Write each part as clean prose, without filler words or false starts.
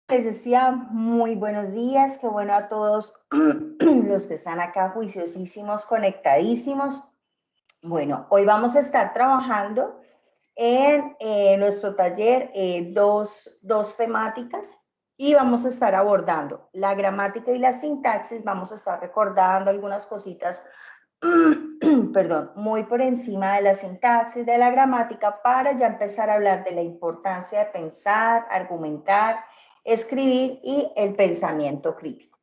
Les decía muy buenos días, qué bueno a todos los que están acá juiciosísimos, conectadísimos. Bueno, hoy vamos a estar trabajando en nuestro taller dos temáticas y vamos a estar abordando la gramática y la sintaxis. Vamos a estar recordando algunas cositas, perdón, muy por encima de la sintaxis, de la gramática, para ya empezar a hablar de la importancia de pensar, argumentar, escribir y el pensamiento crítico.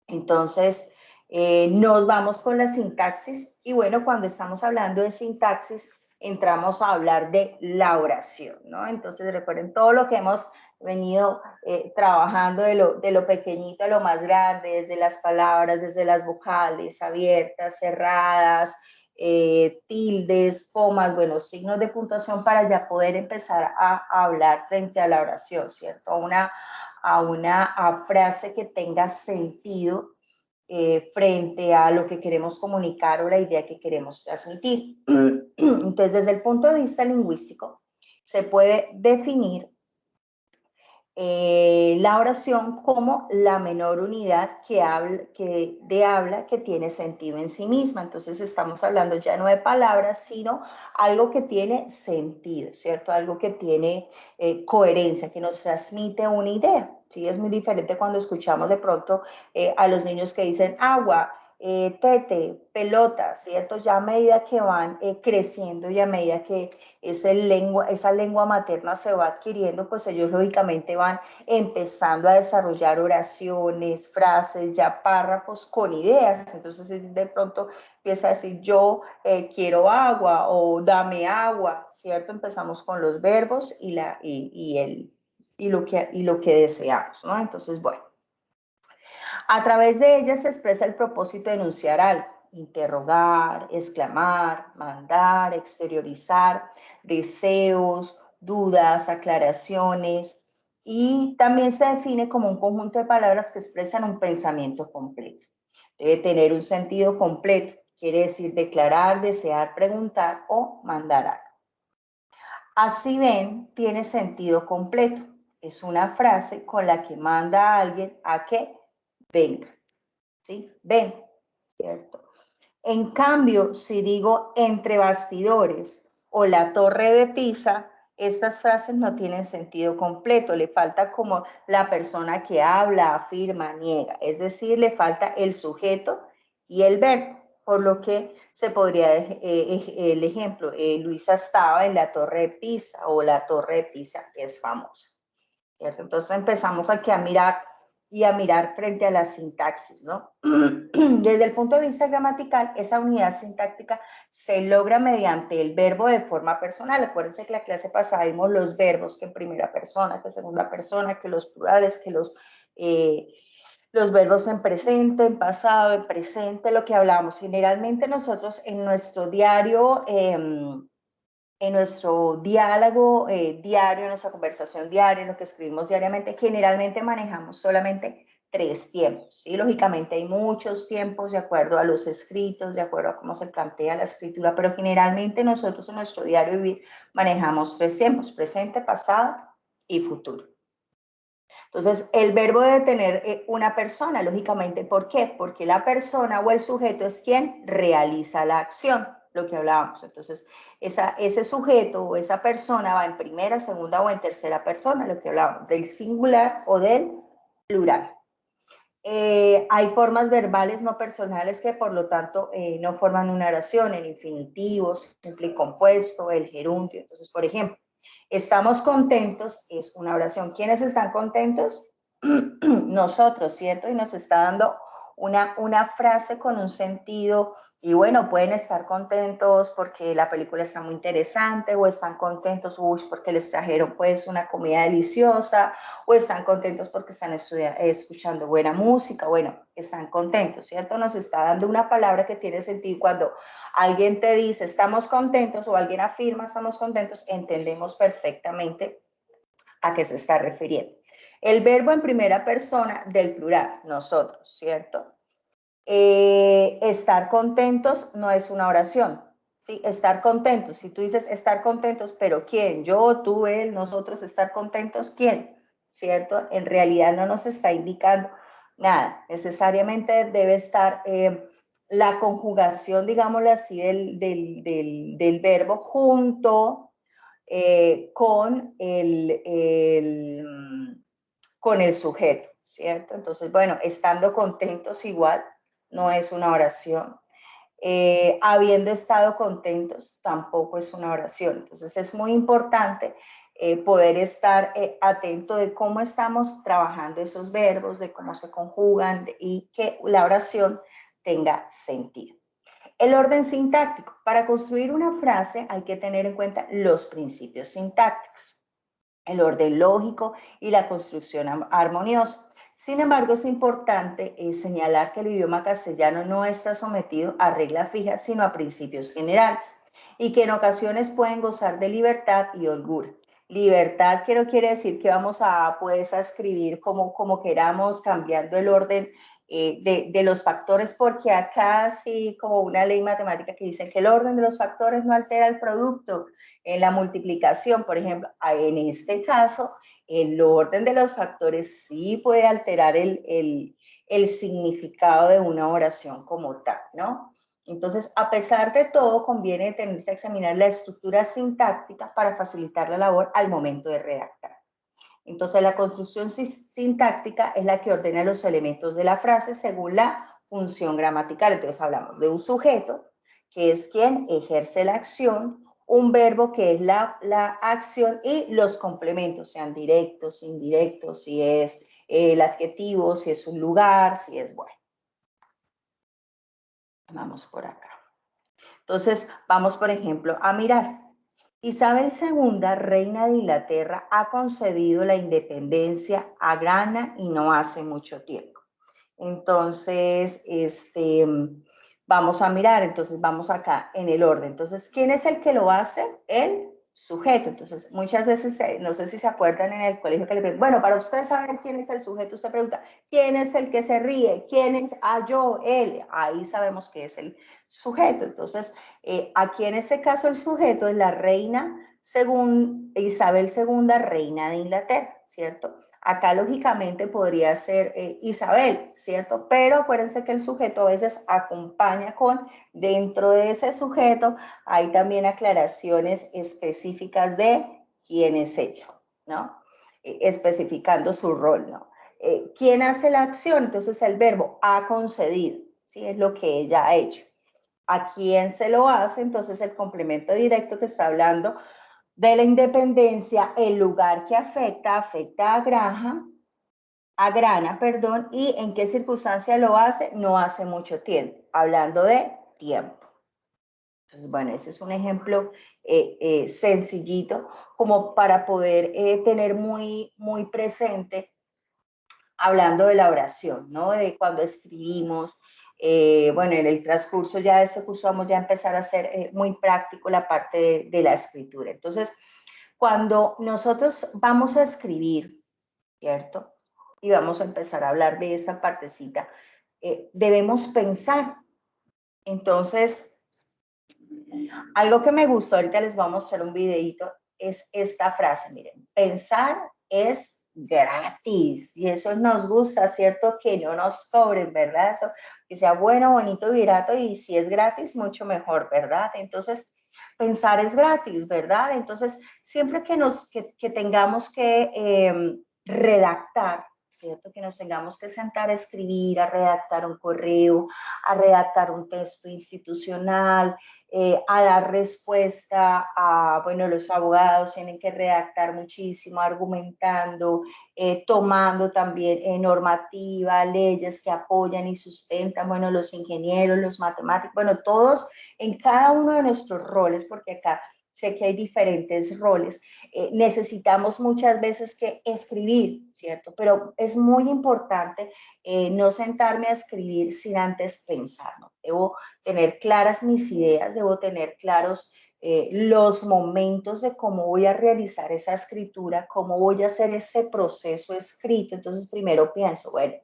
Entonces, nos vamos con la sintaxis y bueno, cuando estamos hablando de sintaxis, entramos a hablar de la oración, ¿no? Entonces, recuerden todo lo que hemos venido trabajando de lo pequeñito a lo más grande, desde las palabras, desde las vocales abiertas, cerradas, tildes, comas, bueno, signos de puntuación para ya poder empezar a hablar frente a la oración, ¿cierto? A una frase que tenga sentido frente a lo que queremos comunicar o la idea que queremos transmitir. Entonces, desde el punto de vista lingüístico, se puede definir la oración como la menor unidad de habla que tiene sentido en sí misma. Entonces estamos hablando ya no de palabras, sino algo que tiene sentido, ¿cierto? Algo que tiene coherencia, que nos transmite una idea. Sí, es muy diferente cuando escuchamos de pronto a los niños que dicen agua, tete, pelota, ¿cierto? Ya a medida que van creciendo y a medida que esa lengua materna se va adquiriendo, pues ellos lógicamente van empezando a desarrollar oraciones, frases, ya párrafos con ideas. Entonces de pronto empieza a decir yo quiero agua o dame agua, ¿cierto? Empezamos con los verbos y lo que deseamos, ¿no? Entonces, bueno. A través de ellas se expresa el propósito de enunciar algo, interrogar, exclamar, mandar, exteriorizar, deseos, dudas, aclaraciones, y también se define como un conjunto de palabras que expresan un pensamiento completo. Debe tener un sentido completo, quiere decir declarar, desear, preguntar o mandar algo. Así ven, tiene sentido completo. Es una frase con la que manda a alguien a que venga. ¿Sí? Ven, ¿cierto? En cambio, si digo entre bastidores o la torre de Pisa, estas frases no tienen sentido completo, le falta como la persona que habla, afirma, niega, es decir, le falta el sujeto y el verbo, por lo que se podría, el ejemplo, Luisa estaba en la torre de Pisa o la torre de Pisa, que es famosa, ¿cierto? Entonces empezamos aquí a mirar frente a la sintaxis, ¿no? Desde el punto de vista gramatical, esa unidad sintáctica se logra mediante el verbo de forma personal. Acuérdense que la clase pasada vimos los verbos, que en primera persona, que en segunda persona, que los plurales, que los verbos en presente, en pasado, en presente, lo que hablábamos. Generalmente nosotros en nuestro diario, en nuestro diálogo diario, en nuestra conversación diaria, en lo que escribimos diariamente, generalmente manejamos solamente 3 tiempos. ¿Sí? Lógicamente hay muchos tiempos de acuerdo a los escritos, de acuerdo a cómo se plantea la escritura, pero generalmente nosotros en nuestro diario vivir manejamos 3 tiempos: presente, pasado y futuro. Entonces, el verbo debe tener una persona, lógicamente. ¿Por qué? Porque la persona o el sujeto es quien realiza la acción, lo que hablábamos. Entonces, ese sujeto o esa persona va en primera, segunda o en tercera persona, lo que hablábamos, del singular o del plural. Hay formas verbales no personales que por lo tanto no forman una oración: el infinitivo, simple y compuesto, el gerundio. Entonces, por ejemplo, estamos contentos es una oración. ¿Quiénes están contentos? Nosotros, ¿cierto? Y nos está dando una frase con un sentido. Y bueno, pueden estar contentos porque la película está muy interesante, o están contentos porque les trajeron pues una comida deliciosa, o están contentos porque están escuchando buena música. Bueno, están contentos, ¿cierto? Nos está dando una palabra que tiene sentido. Cuando alguien te dice estamos contentos o alguien afirma estamos contentos, entendemos perfectamente a qué se está refiriendo. El verbo en primera persona del plural, nosotros, ¿cierto? Estar contentos no es una oración. ¿Sí? Estar contentos, si tú dices estar contentos, pero ¿quién? Yo, tú, él, nosotros, estar contentos, ¿quién? ¿cierto? En realidad no nos está indicando nada. Necesariamente debe estar la conjugación, digámoslo así, del verbo junto con el sujeto, ¿cierto? Entonces, bueno, estando contentos igual, no es una oración. Habiendo estado contentos, tampoco es una oración. Entonces, es muy importante poder estar atento de cómo estamos trabajando esos verbos, de cómo se conjugan y que la oración tenga sentido. El orden sintáctico. Para construir una frase hay que tener en cuenta los principios sintácticos, el orden lógico y la construcción armoniosa. Sin embargo, es importante señalar que el idioma castellano no está sometido a reglas fijas, sino a principios generales, y que en ocasiones pueden gozar de libertad y holgura. Libertad que no quiere decir que vamos a, pues, a escribir como queramos, cambiando el orden de los factores, porque acá sí, como una ley matemática que dice que el orden de los factores no altera el producto. En la multiplicación, por ejemplo, en este caso, el orden de los factores sí puede alterar el significado de una oración como tal, ¿no? Entonces, a pesar de todo, conviene detenerse a examinar la estructura sintáctica para facilitar la labor al momento de redactar. Entonces, la construcción sintáctica es la que ordena los elementos de la frase según la función gramatical. Entonces, hablamos de un sujeto, que es quien ejerce la acción, un verbo que es la acción y los complementos, sean directos, indirectos, si es el adjetivo, si es un lugar, si es bueno. Vamos por acá. Entonces, vamos, por ejemplo, a mirar. Isabel II, reina de Inglaterra, ha concedido la independencia a Ghana y no hace mucho tiempo. Entonces, vamos a mirar, entonces vamos acá en el orden. Entonces, ¿quién es el que lo hace? El sujeto. Entonces, muchas veces, no sé si se acuerdan en el colegio que le preguntan, bueno, para usted saber quién es el sujeto, usted pregunta, ¿quién es el que se ríe? ¿Quién es? Ah, yo, él. Ahí sabemos que es el sujeto. Entonces, aquí en este caso el sujeto es la reina según Isabel II, reina de Inglaterra, ¿cierto? Acá lógicamente podría ser Isabel, ¿cierto? Pero acuérdense que el sujeto a veces acompaña con, dentro de ese sujeto, hay también aclaraciones específicas de quién es ella, ¿no? Especificando su rol, ¿no? ¿Quién hace la acción? Entonces el verbo ha concedido, ¿sí? Es lo que ella ha hecho. ¿A quién se lo hace? Entonces el complemento directo que está hablando de la independencia, el lugar que afecta a Grana, perdón, y en qué circunstancia lo hace, no hace mucho tiempo, hablando de tiempo. Entonces, bueno, ese es un ejemplo sencillito como para poder tener muy presente, hablando de la oración, ¿no? De cuando escribimos, bueno, en el transcurso ya de ese curso vamos ya a empezar a hacer muy práctico la parte de la escritura. Entonces, cuando nosotros vamos a escribir, ¿cierto? Y vamos a empezar a hablar de esa partecita, debemos pensar. Entonces, algo que me gustó, ahorita les voy a mostrar un videito, es esta frase, miren, pensar es gratis y eso nos gusta, ¿cierto? Que no nos cobren, ¿verdad? Eso, que sea bueno, bonito, virato y si es gratis, mucho mejor, ¿verdad? Entonces, pensar es gratis, ¿verdad? Entonces, siempre que tengamos que redactar, ¿cierto? Que nos tengamos que sentar a escribir, a redactar un correo, a redactar un texto institucional, a dar respuesta a, bueno, los abogados tienen que redactar muchísimo, argumentando, tomando también normativa, leyes que apoyan y sustentan, bueno, los ingenieros, los matemáticos, bueno, todos en cada uno de nuestros roles, porque acá sé que hay diferentes roles, necesitamos muchas veces que escribir, ¿cierto? Pero es muy importante no sentarme a escribir sin antes pensar, ¿no? Debo tener claras mis ideas, debo tener claros los momentos de cómo voy a realizar esa escritura, cómo voy a hacer ese proceso escrito. Entonces, primero pienso, bueno,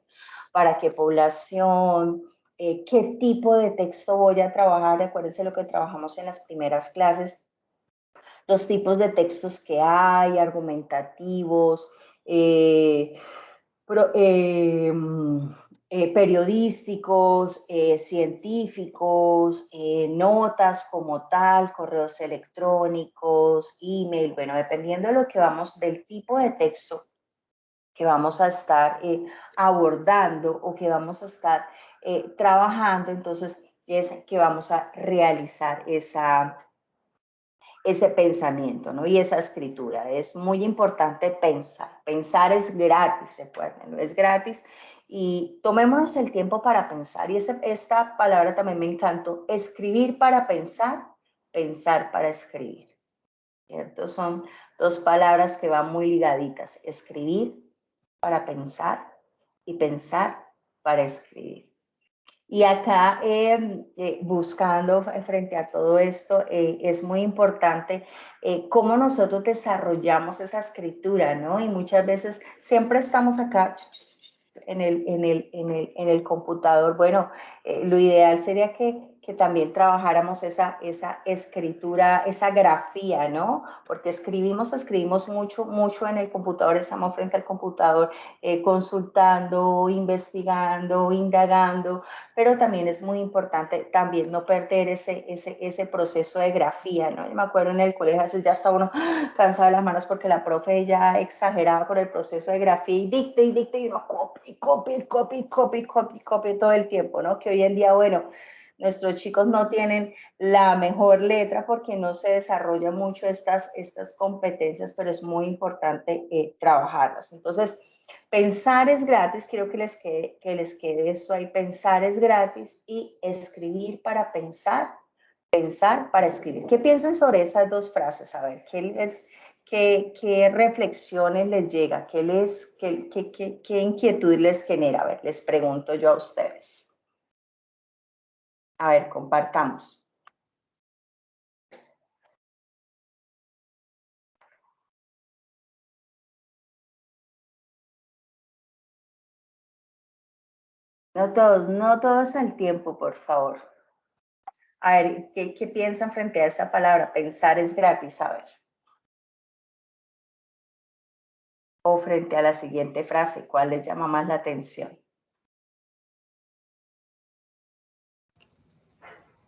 ¿para qué población? ¿Qué tipo de texto voy a trabajar? Acuérdense lo que trabajamos en las primeras clases, los tipos de textos que hay, argumentativos, eh, periodísticos, científicos, notas como tal, correos electrónicos, email, bueno, dependiendo de lo que vamos, del tipo de texto que vamos a estar abordando o que vamos a estar trabajando, entonces es que vamos a realizar ese pensamiento, ¿no? Y esa escritura. Es muy importante pensar. Pensar es gratis, recuerden, es gratis. Y tomémonos el tiempo para pensar. Y esta palabra también me encantó. Escribir para pensar, pensar para escribir. ¿Cierto? Son dos palabras que van muy ligaditas. Escribir para pensar y pensar para escribir. Y acá, buscando frente a todo esto, es muy importante cómo nosotros desarrollamos esa escritura, ¿no? Y muchas veces siempre estamos acá en el computador. Bueno, lo ideal sería que también trabajáramos esa escritura, esa grafía, ¿no? Porque escribimos mucho en el computador, estamos frente al computador consultando, investigando, indagando, pero también es muy importante también no perder ese proceso de grafía, ¿no? Yo me acuerdo en el colegio, a veces ya estaba uno cansado de las manos porque la profe ya exageraba con el proceso de grafía y dicte, y uno copy todo el tiempo, ¿no? Que hoy en día, bueno, nuestros chicos no tienen la mejor letra porque no se desarrollan mucho estas competencias, pero es muy importante trabajarlas. Entonces, pensar es gratis, quiero que les quede esto ahí, pensar es gratis y escribir para pensar, pensar para escribir. ¿Qué piensan sobre esas dos frases? A ver, ¿qué reflexiones les llega? ¿Qué inquietud les genera? A ver, les pregunto yo a ustedes. A ver, compartamos. No todos al tiempo, por favor. A ver, ¿qué piensan frente a esa palabra? Pensar es gratis, a ver. O frente a la siguiente frase, ¿cuál les llama más la atención?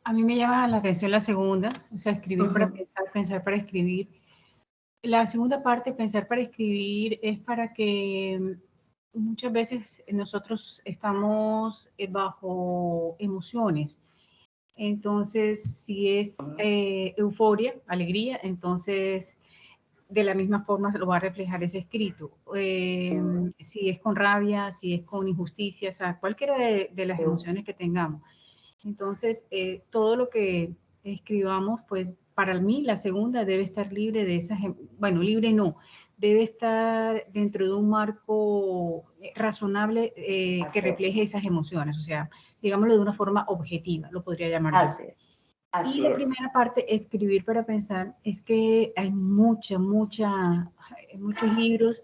A mí me llama la atención la segunda, o sea, escribir para pensar, pensar para escribir. La segunda parte, pensar para escribir, es para que muchas veces nosotros estamos bajo emociones. Entonces, si es euforia, alegría, entonces de la misma forma lo va a reflejar ese escrito. Si es con rabia, si es con injusticia, o sea, cualquiera de las emociones que tengamos. Entonces, todo lo que escribamos, pues para mí la segunda debe estar libre de esas, bueno, libre no, debe estar dentro de un marco razonable que refleje esas emociones, o sea, digámoslo de una forma objetiva, lo podría llamar yo. Y Así la es. primera parte, escribir para pensar, es que hay muchos libros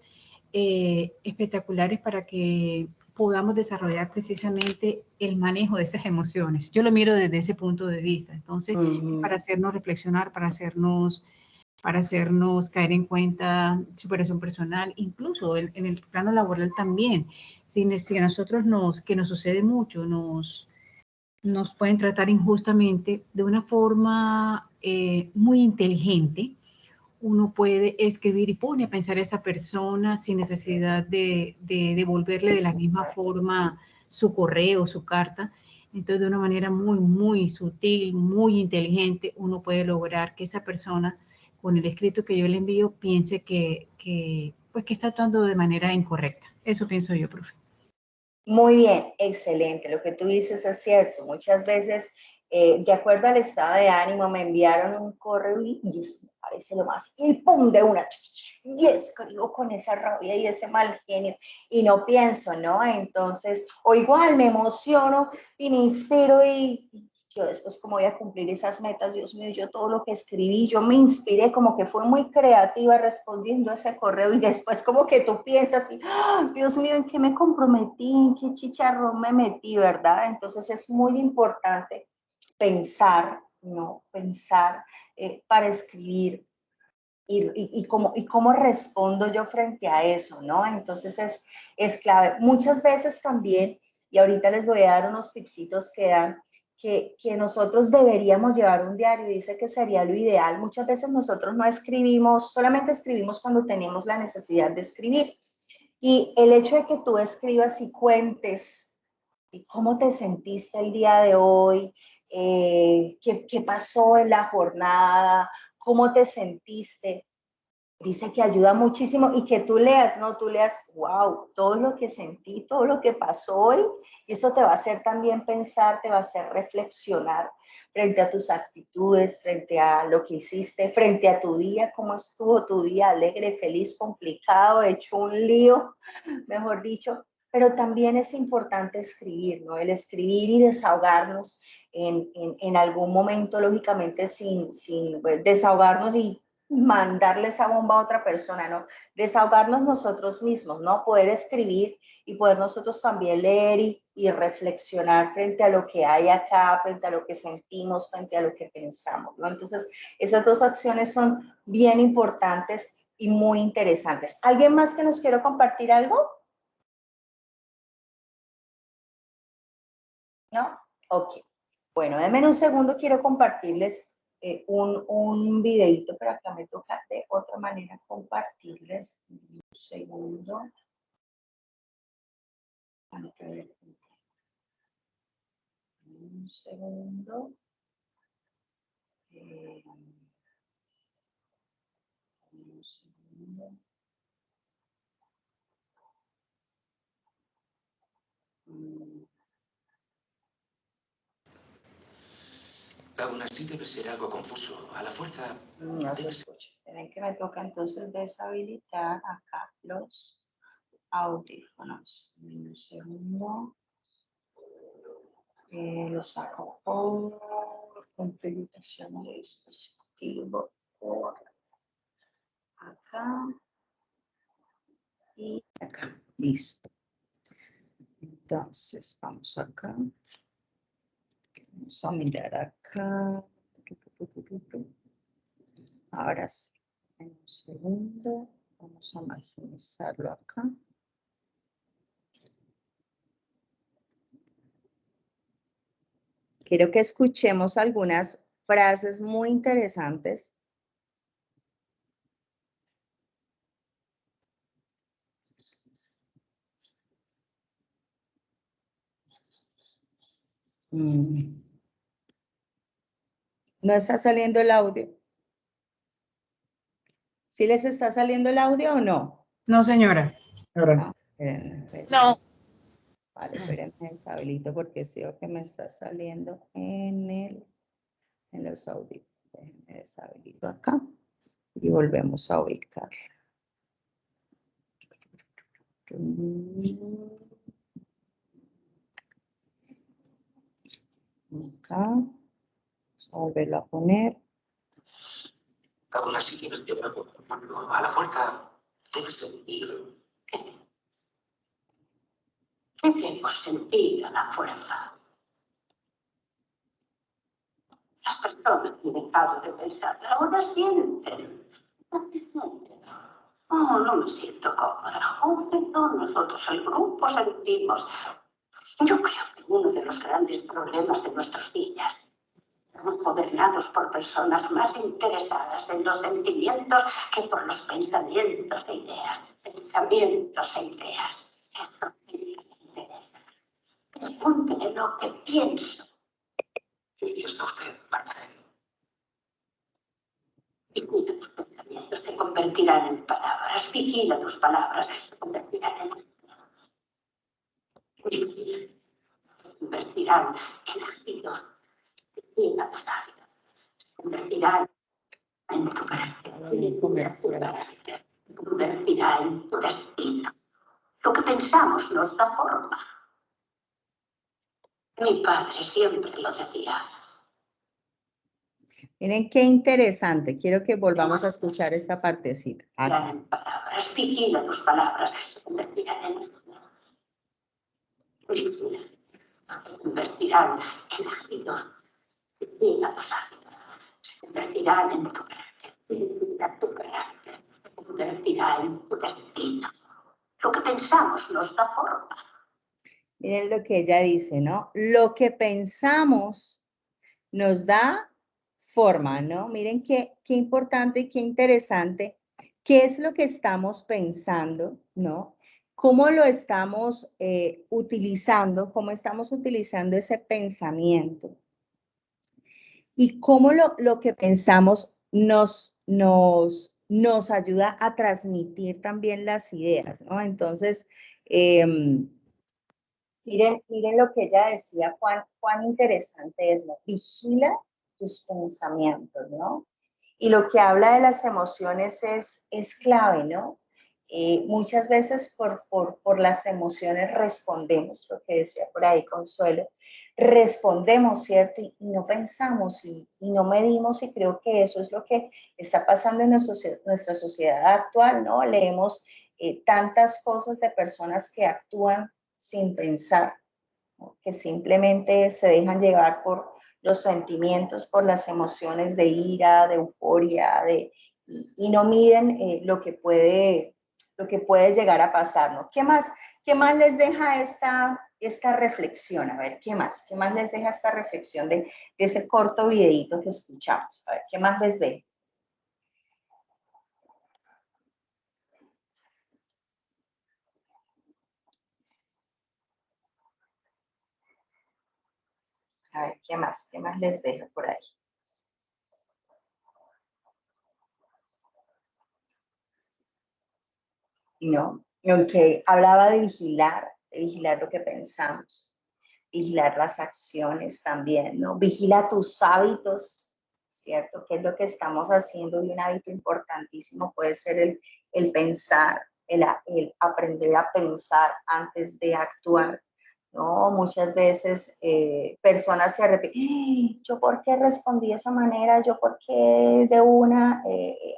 espectaculares para que podamos desarrollar precisamente el manejo de esas emociones. Yo lo miro desde ese punto de vista. Entonces, para hacernos reflexionar, para hacernos caer en cuenta superación personal, incluso en el plano laboral también. Si a nosotros que nos sucede mucho, nos pueden tratar injustamente de una forma muy inteligente. Uno puede escribir y pone a pensar a esa persona sin necesidad de devolverle de la misma forma su correo, su carta. Entonces, de una manera muy sutil, muy inteligente, uno puede lograr que esa persona, con el escrito que yo le envío, piense pues, que está actuando de manera incorrecta. Eso pienso yo, profe. Muy bien, excelente. Lo que tú dices es cierto. Muchas veces, de acuerdo al estado de ánimo, me enviaron un correo y eso me parece lo más. Y pum, de una. Y escribo con esa rabia y ese mal genio. Y no pienso, ¿no? Entonces, o igual me emociono y me inspiro y yo después cómo voy a cumplir esas metas, Dios mío, yo todo lo que escribí, yo me inspiré, como que fue muy creativa respondiendo a ese correo y después como que tú piensas, y, ¡oh, Dios mío, ¿en qué me comprometí? ¿En qué chicharrón me metí, verdad? Entonces es muy importante pensar, ¿no? Pensar para escribir, y cómo respondo yo frente a eso, ¿no? Entonces es clave. Muchas veces también, y ahorita les voy a dar unos tipsitos que dan, que nosotros deberíamos llevar un diario, dice que sería lo ideal. Muchas veces nosotros no escribimos, solamente escribimos cuando tenemos la necesidad de escribir. Y el hecho de que tú escribas y cuentes cómo te sentiste el día de hoy, qué pasó en la jornada, cómo te sentiste, dice que ayuda muchísimo y que tú leas, ¿no? Tú leas, wow, todo lo que sentí, todo lo que pasó hoy, y eso te va a hacer también pensar, te va a hacer reflexionar frente a tus actitudes, frente a lo que hiciste, frente a tu día, cómo estuvo tu día, alegre, feliz, complicado, hecho un lío, mejor dicho. Pero también es importante escribir, ¿no? El escribir y desahogarnos en algún momento, lógicamente, pues, desahogarnos y mandarle esa bomba a otra persona, ¿no? Desahogarnos nosotros mismos, ¿no? Poder escribir y poder nosotros también leer y reflexionar frente a lo que hay acá, frente a lo que sentimos, frente a lo que pensamos, ¿no? Entonces, esas dos acciones son bien importantes y muy interesantes. ¿Alguien más que nos quiera compartir algo? ¿No? Ok. Bueno, denme un segundo, quiero compartirles un videito, pero acá me toca de otra manera compartirles. Un segundo. Un segundo. Un segundo. Aún así debe ser algo confuso. A la fuerza... No se escucha. Tienen que me toca entonces deshabilitar acá los audífonos. Un segundo. Lo saco por configuración de dispositivo por acá y acá. Listo. Entonces vamos acá. Vamos a mirar acá. Ahora sí. En un segundo. Vamos a maximizarlo acá. Quiero que escuchemos algunas frases muy interesantes. ¿No está saliendo el audio? ¿Sí les está saliendo el audio o no? No, señora. No. No. Vale, espérenme, deshabilito porque veo que me está saliendo en los audífonos. Déjenme deshabilito acá y volvemos a ubicar. Acá. Vamos a volverlo a poner. Aún así tienes que ver a la puerta. Debes sentir... ¿Qué debemos sentir a la fuerza? Las personas que han dejado de pensar ahora sienten. Oh, no me siento cómoda. Nosotros, el grupo, sentimos. Yo creo que uno de los grandes problemas de nuestros días, estamos gobernados por personas más interesadas en los sentimientos que por los pensamientos e ideas. Pensamientos e ideas. Eso sí que me interesa. Pregúntele lo que pienso. Sí, está usted, Bárbara. Vigila tus pensamientos, se convertirán en palabras. Vigila tus palabras, se convertirán en palabras. Vigila, se convertirán en actos. Vigila tus hábitos, se convertirán en tu carácter. Se convertirá en tu destino. Lo que pensamos nos da forma. Mi padre siempre lo decía. Miren qué interesante. Quiero que volvamos a escuchar esta partecita. En palabras, vigila tus palabras, se convertirán en palabras. Vigila, se convertirán en actos. Vigila tus hábitos, se convertirán en tu carácter. identificar tu carácter, convertirá en tu destino. Lo que pensamos nos da forma. Miren lo que ella dice, ¿no? Lo que pensamos nos da forma, ¿no? Miren qué importante y qué interesante. ¿Qué es lo que estamos pensando, no? ¿Cómo lo estamos utilizando? ¿Cómo estamos utilizando ese pensamiento? Y cómo lo que pensamos nos ayuda a transmitir también las ideas, ¿no? Entonces, miren lo que ella decía, cuán interesante es, ¿no? Vigila tus pensamientos, ¿no? Y lo que habla de las emociones es clave, ¿no? Muchas veces por las emociones respondemos, lo que decía por ahí Consuelo, respondemos, ¿cierto? Y no pensamos y no medimos, y creo que eso es lo que está pasando en nuestra sociedad actual, ¿no? Leemos tantas cosas de personas que actúan sin pensar, ¿no? Que simplemente se dejan llevar por los sentimientos, por las emociones de ira, de euforia, y no miden lo que puede llegar a pasar, ¿no? ¿Qué más les deja esta reflexión? A ver, ¿qué más les deja esta reflexión de ese corto videíto que escuchamos? A ver, ¿qué más les deja? A ver, ¿qué más les dejo por ahí? ¿No? Aunque hablaba de vigilar lo que pensamos, vigilar las acciones también, ¿no? Vigila tus hábitos, ¿cierto? ¿Qué es lo que estamos haciendo? Y un hábito importantísimo puede ser el pensar, el aprender a pensar antes de actuar, ¿no? Muchas veces personas se arrepienten, ¿yo por qué respondí de esa manera? ¿Yo por qué de una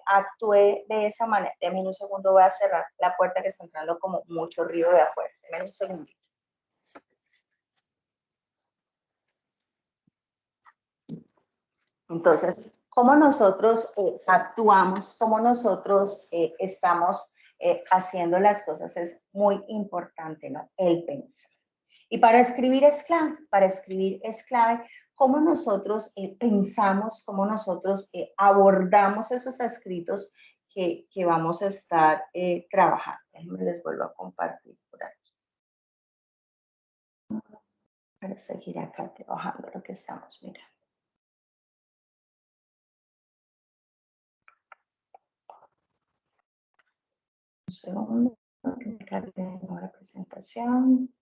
actué de esa manera? Deme un segundo, voy a cerrar la puerta que está entrando como mucho ruido de afuera. Deme un segundo. Entonces, cómo nosotros actuamos, cómo nosotros estamos haciendo las cosas es muy importante, ¿no? El pensar. Y para escribir es clave cómo nosotros pensamos, cómo nosotros abordamos esos escritos que vamos a estar trabajando. Déjenme les vuelvo a compartir por aquí. Para seguir acá trabajando lo que estamos mirando. Un segundo, que me cargue de nuevo la presentación.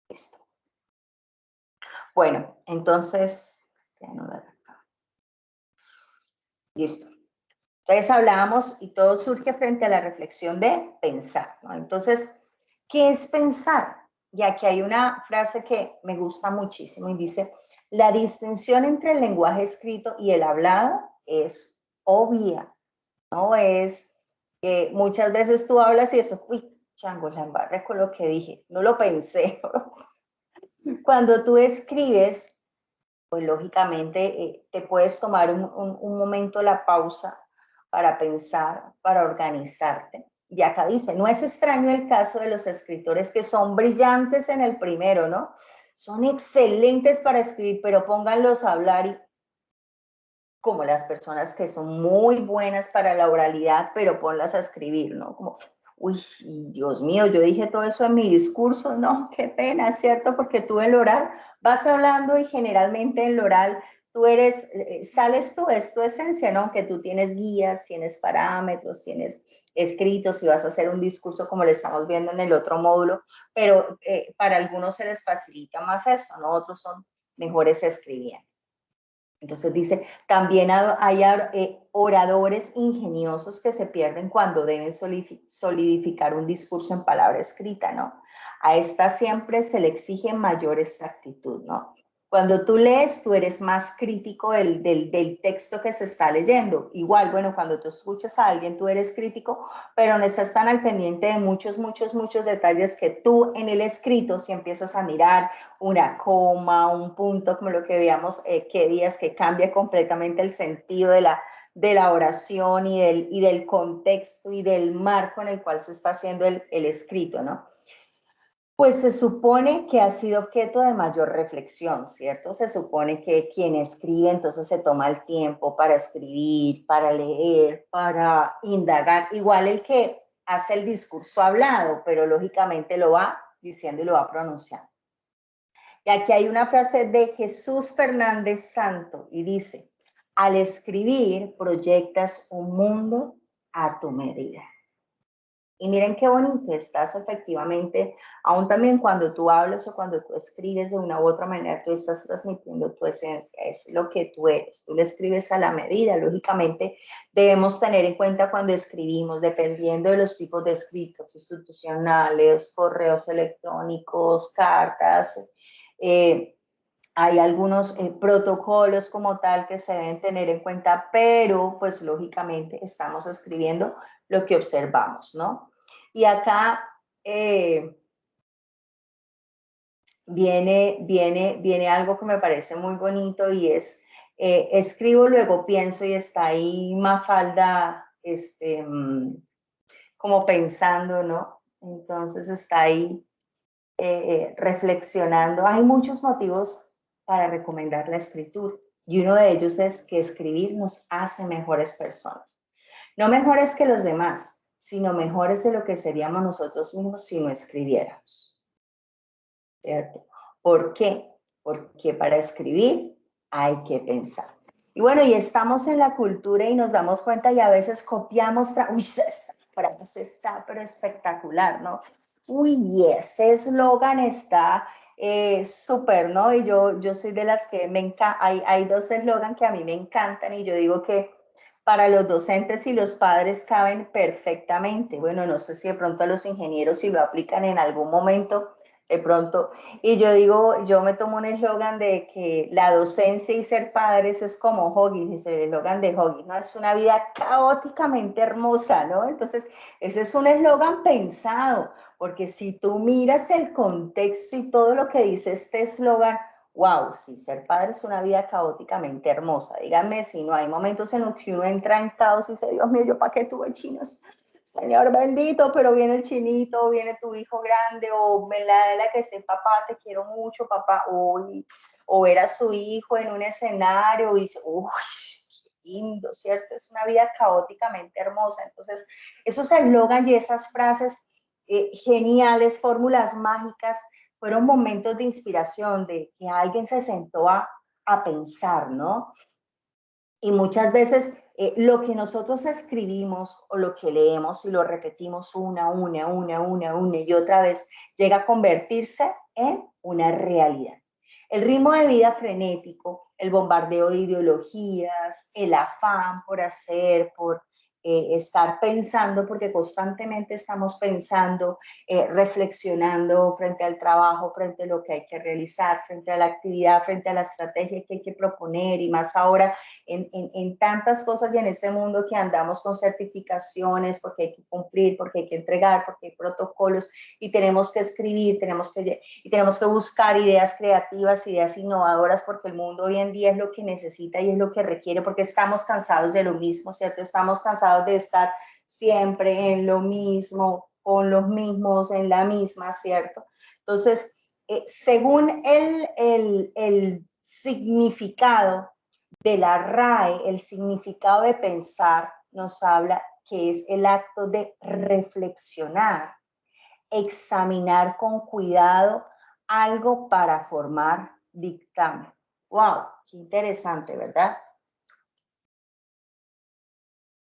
Listo. Bueno, entonces, listo. Entonces hablábamos y todo surge frente a la reflexión de pensar, ¿no? Entonces, ¿qué es pensar? Y aquí hay una frase que me gusta muchísimo y dice, la distinción entre el lenguaje escrito y el hablado es obvia, ¿no? Es que muchas veces tú hablas y después, uy, chango, la embarré con lo que dije, no lo pensé. Cuando tú escribes, pues lógicamente te puedes tomar un momento la pausa para pensar, para organizarte. Y acá dice, no es extraño el caso de los escritores que son brillantes en el primero, ¿no? Son excelentes para escribir, pero pónganlos a hablar y como las personas que son muy buenas para la oralidad, pero ponlas a escribir, ¿no? Como, uy, Dios mío, yo dije todo eso en mi discurso, no, qué pena, ¿cierto? Porque tú en el oral vas hablando y generalmente en el oral tú eres, sales tú, es tu esencia, ¿no? Aunque tú tienes guías, tienes parámetros, tienes escritos y vas a hacer un discurso como lo estamos viendo en el otro módulo, pero para algunos se les facilita más eso, ¿no? Otros son mejores escribiendo. Entonces dice, también hay oradores ingeniosos que se pierden cuando deben solidificar un discurso en palabra escrita, ¿no? A esta siempre se le exige mayor exactitud, ¿no? Cuando tú lees, tú eres más crítico del texto que se está leyendo. Igual, bueno, cuando tú escuchas a alguien, tú eres crítico, pero no estás tan al pendiente de muchos detalles que tú en el escrito, si empiezas a mirar una coma, un punto, como lo que veíamos, que días que cambia completamente el sentido de la oración y del contexto y del marco en el cual se está haciendo el escrito, ¿no? Pues se supone que ha sido objeto de mayor reflexión, ¿cierto? Se supone que quien escribe entonces se toma el tiempo para escribir, para leer, para indagar. Igual el que hace el discurso hablado, pero lógicamente lo va diciendo y lo va pronunciando. Y aquí hay una frase de Jesús Fernández Santo y dice, al escribir proyectas un mundo a tu medida. Y miren qué bonito estás efectivamente, aún también cuando tú hablas o cuando tú escribes de una u otra manera, tú estás transmitiendo tu esencia, es lo que tú eres, tú le escribes a la medida. Lógicamente debemos tener en cuenta cuando escribimos, dependiendo de los tipos de escritos institucionales, correos electrónicos, cartas, hay algunos protocolos como tal que se deben tener en cuenta, pero pues lógicamente estamos escribiendo lo que observamos, ¿no? Y acá viene algo que me parece muy bonito y es, escribo, luego pienso y está ahí Mafalda, como pensando, ¿no? Entonces está ahí reflexionando. Hay muchos motivos para recomendar la escritura y uno de ellos es que escribir nos hace mejores personas. No mejores que los demás, sino mejores de lo que seríamos nosotros mismos si no escribiéramos. ¿Cierto? ¿Por qué? Porque para escribir hay que pensar. Y bueno, y estamos en la cultura y nos damos cuenta y a veces copiamos, uy, esa frase está pero espectacular, ¿no? Uy, y ese eslogan está súper, ¿no? Y yo soy de las que me encanta, hay dos eslogans que a mí me encantan y yo digo que para los docentes y los padres caben perfectamente. Bueno, no sé si de pronto a los ingenieros si lo aplican en algún momento, de pronto. Y yo digo, yo me tomo un eslogan de que la docencia y ser padres es como Hoggy, dice el eslogan de Hoggy, ¿no? Es una vida caóticamente hermosa, ¿no? Entonces, ese es un eslogan pensado, porque si tú miras el contexto y todo lo que dice este eslogan, wow, sí, ser padre es una vida caóticamente hermosa. Díganme si no hay momentos en los que uno entra en caos y dice, Dios mío, ¿yo para qué tuve chinos? Señor bendito, pero viene el chinito, viene tu hijo grande, o la que sé, papá, te quiero mucho, papá, o ver a su hijo en un escenario y dice, uy, qué lindo, ¿cierto? Es una vida caóticamente hermosa. Entonces, esos eslogans y esas frases geniales, fórmulas mágicas, fueron momentos de inspiración, de que alguien se sentó a pensar, ¿no? Y muchas veces lo que nosotros escribimos o lo que leemos y lo repetimos una y otra vez, llega a convertirse en una realidad. El ritmo de vida frenético, el bombardeo de ideologías, el afán por hacer, por estar pensando, porque constantemente estamos pensando, reflexionando frente al trabajo, frente a lo que hay que realizar, frente a la actividad, frente a la estrategia que hay que proponer y más ahora en tantas cosas y en ese mundo que andamos con certificaciones, porque hay que cumplir, porque hay que entregar, porque hay protocolos y tenemos que escribir, tenemos que buscar ideas creativas, ideas innovadoras, porque el mundo hoy en día es lo que necesita y es lo que requiere, porque estamos cansados de lo mismo, ¿cierto? Estamos cansados de estar siempre en lo mismo, con los mismos, en la misma, ¿cierto? Entonces, según el significado de la RAE, el significado de pensar nos habla que es el acto de reflexionar, examinar con cuidado algo para formar dictamen. ¡Wow! Qué interesante, ¿verdad?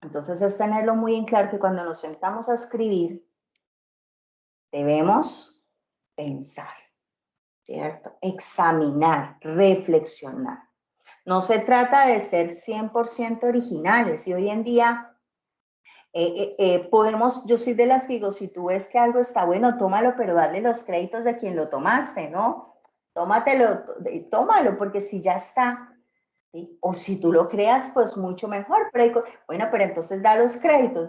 Entonces es tenerlo muy en claro que cuando nos sentamos a escribir, debemos pensar, ¿cierto? Examinar, reflexionar. No se trata de ser 100% originales y hoy en día podemos, yo soy de las que digo, si tú ves que algo está bueno, tómalo, pero darle los créditos de quien lo tomaste, ¿no? tómalo, porque si ya está, ¿sí? O si tú lo creas, pues mucho mejor. Bueno, pero entonces da los créditos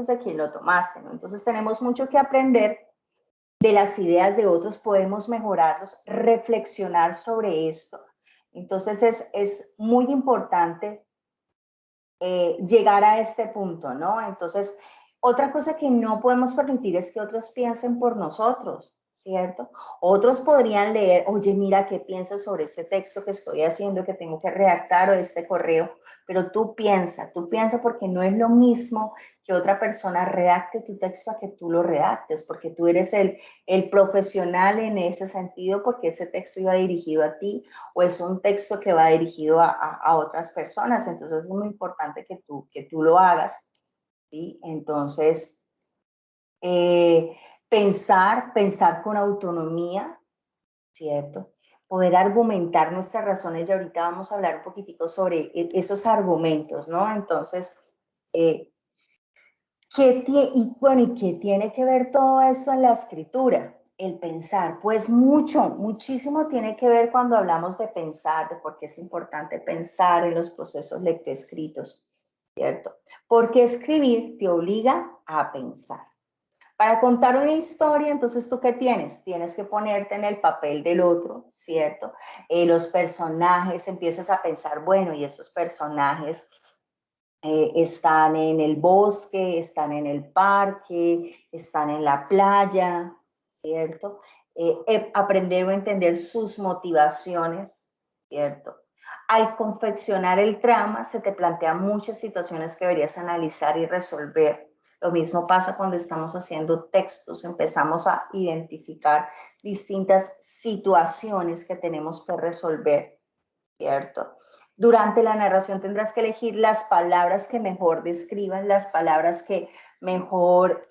de quien lo tomaste, ¿no? Entonces tenemos mucho que aprender de las ideas de otros, podemos mejorarlos, reflexionar sobre esto. Entonces es muy importante llegar a este punto, ¿no? Entonces, otra cosa que no podemos permitir es que otros piensen por nosotros, ¿cierto? Otros podrían leer, oye, mira, ¿qué piensas sobre este texto que estoy haciendo, que tengo que redactar o este correo? Pero tú piensa porque no es lo mismo que otra persona redacte tu texto a que tú lo redactes, porque tú eres el profesional en ese sentido, porque ese texto iba dirigido a ti o es un texto que va dirigido a otras personas. Entonces es muy importante que tú lo hagas, ¿sí? Entonces, pensar con autonomía, ¿cierto? Poder argumentar nuestras razones, y ahorita vamos a hablar un poquitico sobre esos argumentos, ¿no? Entonces, ¿y qué tiene que ver todo esto en la escritura? El pensar, pues muchísimo tiene que ver cuando hablamos de pensar, de por qué es importante pensar en los procesos lectoescritos, ¿cierto? Porque escribir te obliga a pensar. Para contar una historia, entonces, ¿tú qué tienes? Tienes que ponerte en el papel del otro, ¿cierto? Los personajes, empiezas a pensar, bueno, y esos personajes están en el bosque, están en el parque, están en la playa, ¿cierto? Aprender o entender sus motivaciones, ¿cierto? Al confeccionar el trama se te plantean muchas situaciones que deberías analizar y resolver. Lo mismo pasa cuando estamos haciendo textos, empezamos a identificar distintas situaciones que tenemos que resolver, ¿cierto? Durante la narración tendrás que elegir las palabras que mejor describan, las palabras que mejor,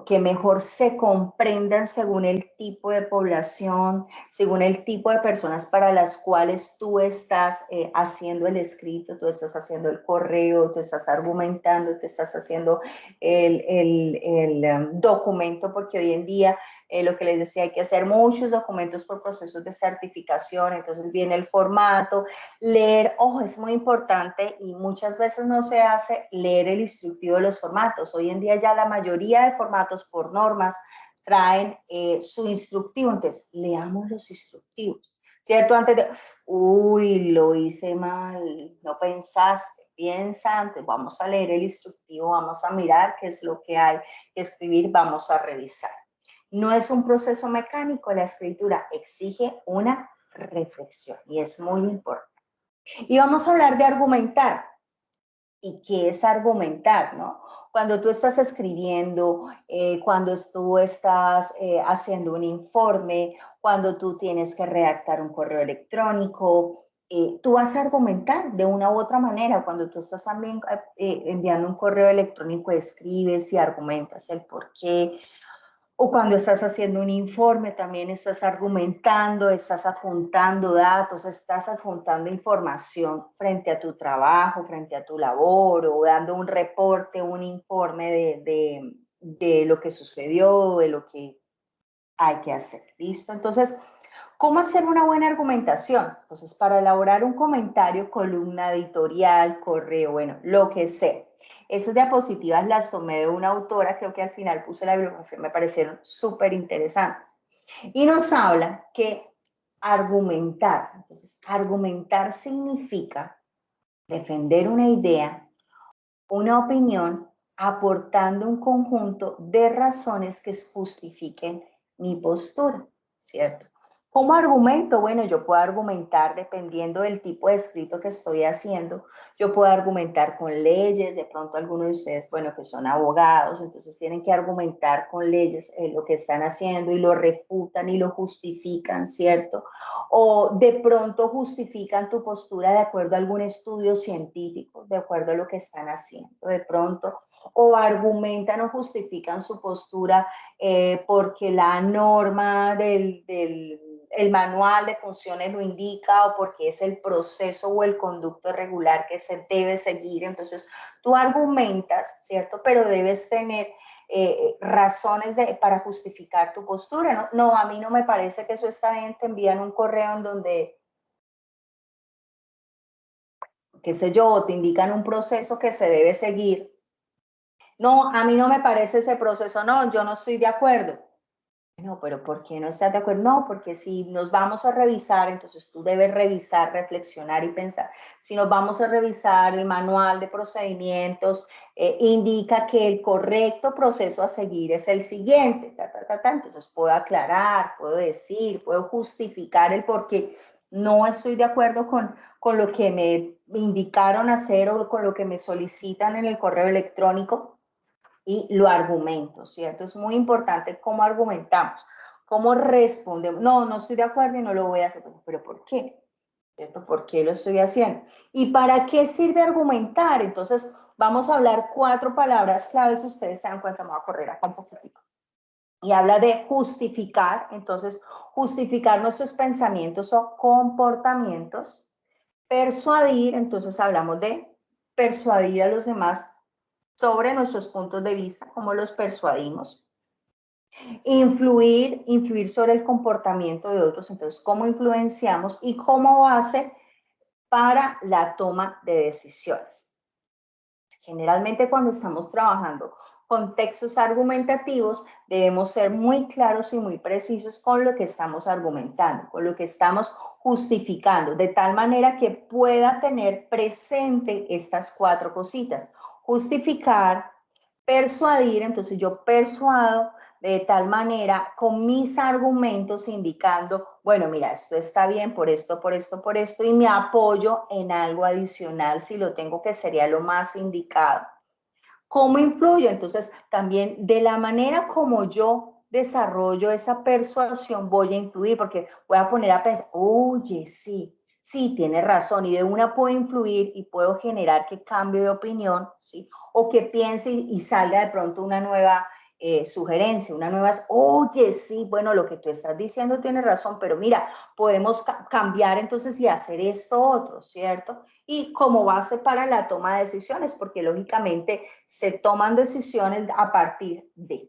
que mejor se comprendan según el tipo de población, según el tipo de personas para las cuales tú estás haciendo el escrito, tú estás haciendo el correo, tú estás argumentando, tú estás haciendo el documento, porque hoy en día lo que les decía, hay que hacer muchos documentos por procesos de certificación, entonces viene el formato, leer, ojo, es muy importante y muchas veces no se hace leer el instructivo de los formatos. Hoy en día ya la mayoría de formatos por normas traen su instructivo, entonces leamos los instructivos, ¿cierto? Antes de, uy, lo hice mal, no pensaste, piensa antes, vamos a leer el instructivo, vamos a mirar qué es lo que hay que escribir, vamos a revisar. No es un proceso mecánico, la escritura exige una reflexión y es muy importante. Y vamos a hablar de argumentar. ¿Y qué es argumentar, no? Cuando tú estás escribiendo, cuando tú estás haciendo un informe, cuando tú tienes que redactar un correo electrónico, tú vas a argumentar de una u otra manera. Cuando tú estás también enviando un correo electrónico, escribes y argumentas el por qué. O cuando estás haciendo un informe, también estás argumentando, estás adjuntando datos, estás adjuntando información frente a tu trabajo, frente a tu labor, o dando un reporte, un informe de lo que sucedió, de lo que hay que hacer. ¿Listo? Entonces, ¿cómo hacer una buena argumentación? Entonces, para elaborar un comentario, columna editorial, correo, bueno, lo que sea. Esas diapositivas las tomé de una autora, creo que al final puse la bibliografía, me parecieron súper interesantes. Y nos habla que argumentar, entonces, argumentar significa defender una idea, una opinión, aportando un conjunto de razones que justifiquen mi postura, ¿cierto? ¿Cómo argumento? Bueno, yo puedo argumentar dependiendo del tipo de escrito que estoy haciendo. Yo puedo argumentar con leyes, de pronto algunos de ustedes, bueno, que son abogados, entonces tienen que argumentar con leyes lo que están haciendo y lo refutan y lo justifican, ¿cierto? O de pronto justifican tu postura de acuerdo a algún estudio científico, de acuerdo a lo que están haciendo, de pronto, o argumentan o justifican su postura porque la norma el manual de funciones lo indica o porque es el proceso o el conducto regular que se debe seguir. Entonces, tú argumentas, ¿cierto? Pero debes tener razones para justificar tu postura. ¿No? No, a mí no me parece que eso está bien. Te envían un correo en donde, qué sé yo, te indican un proceso que se debe seguir. No, a mí no me parece ese proceso. No, yo no estoy de acuerdo. No, pero ¿por qué no estás de acuerdo? No, porque si nos vamos a revisar, entonces tú debes revisar, reflexionar y pensar. Si nos vamos a revisar el manual de procedimientos, indica que el correcto proceso a seguir es el siguiente. Entonces puedo aclarar, puedo decir, puedo justificar el por qué no estoy de acuerdo con lo que me indicaron hacer o con lo que me solicitan en el correo electrónico. Y lo argumento, ¿cierto? Es muy importante cómo argumentamos, cómo respondemos. No, no estoy de acuerdo y no lo voy a hacer. ¿Pero por qué? ¿Cierto? ¿Por qué lo estoy haciendo? ¿Y para qué sirve argumentar? Entonces, vamos a hablar 4 palabras claves. Si ustedes se dan cuenta, me voy a correr acá un poquitico. Y habla de justificar. Entonces, justificar nuestros pensamientos o comportamientos. Persuadir. Entonces, hablamos de persuadir a los demás sobre nuestros puntos de vista, cómo los persuadimos. Influir sobre el comportamiento de otros, entonces cómo influenciamos y cómo base para la toma de decisiones. Generalmente cuando estamos trabajando con textos argumentativos, debemos ser muy claros y muy precisos con lo que estamos argumentando, con lo que estamos justificando, de tal manera que pueda tener presente estas 4 cositas. Justificar, persuadir, entonces yo persuado de tal manera con mis argumentos indicando, bueno, mira, esto está bien por esto, por esto, por esto, y me apoyo en algo adicional si lo tengo, que sería lo más indicado. ¿Cómo influyo? Entonces, también de la manera como yo desarrollo esa persuasión voy a influir, porque voy a poner a pensar, oye, sí, tiene razón, y de una puedo influir y puedo generar que cambie de opinión, ¿sí? O que piense y salga de pronto una nueva sugerencia, una nueva, oye, sí, bueno, lo que tú estás diciendo tiene razón, pero mira, podemos cambiar entonces y hacer esto otro, ¿cierto? Y como base para la toma de decisiones, porque lógicamente se toman decisiones a partir de.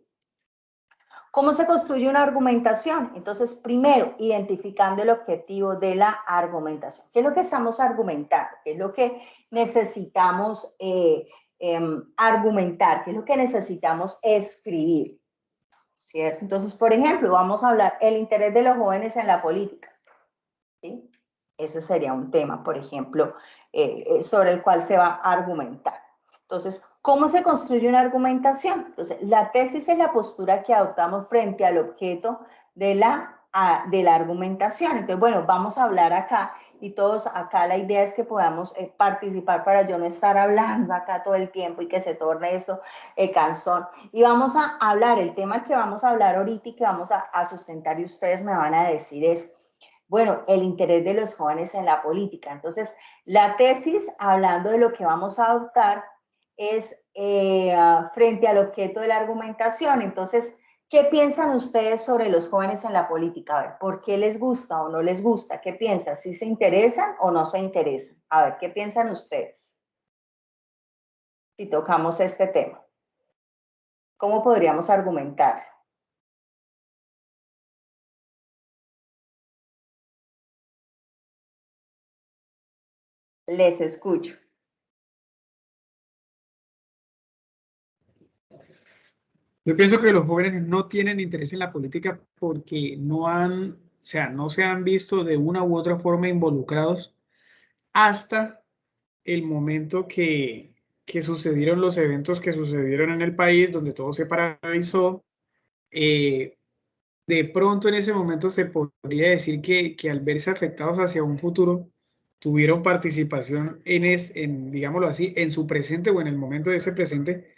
¿Cómo se construye una argumentación? Entonces, primero, identificando el objetivo de la argumentación. ¿Qué es lo que estamos argumentando? ¿Qué es lo que necesitamos argumentar? ¿Qué es lo que necesitamos escribir? ¿Cierto? Entonces, por ejemplo, vamos a hablar el interés de los jóvenes en la política. ¿Sí? Ese sería un tema, por ejemplo, sobre el cual se va a argumentar. Entonces, ¿cómo se construye una argumentación? Entonces, la tesis es la postura que adoptamos frente al objeto de la argumentación. Entonces, bueno, vamos a hablar acá y todos acá la idea es que podamos participar para yo no estar hablando acá todo el tiempo y que se torne eso cansón. Y vamos a hablar, el tema que vamos a hablar ahorita y que vamos a sustentar y ustedes me van a decir es, bueno, el interés de los jóvenes en la política. Entonces, la tesis, hablando de lo que vamos a adoptar, es frente al objeto de la argumentación. Entonces, ¿qué piensan ustedes sobre los jóvenes en la política? A ver, ¿por qué les gusta o no les gusta? ¿Qué piensan? ¿Si se interesan o no se interesan? A ver, ¿qué piensan ustedes? Si tocamos este tema, ¿cómo podríamos argumentar? Les escucho. Yo pienso que los jóvenes no tienen interés en la política porque o sea, no se han visto de una u otra forma involucrados hasta el momento que sucedieron los eventos que sucedieron en el país, donde todo se paralizó. De pronto en ese momento se podría decir que al verse afectados hacia un futuro, tuvieron participación digámoslo así, en su presente o en el momento de ese presente,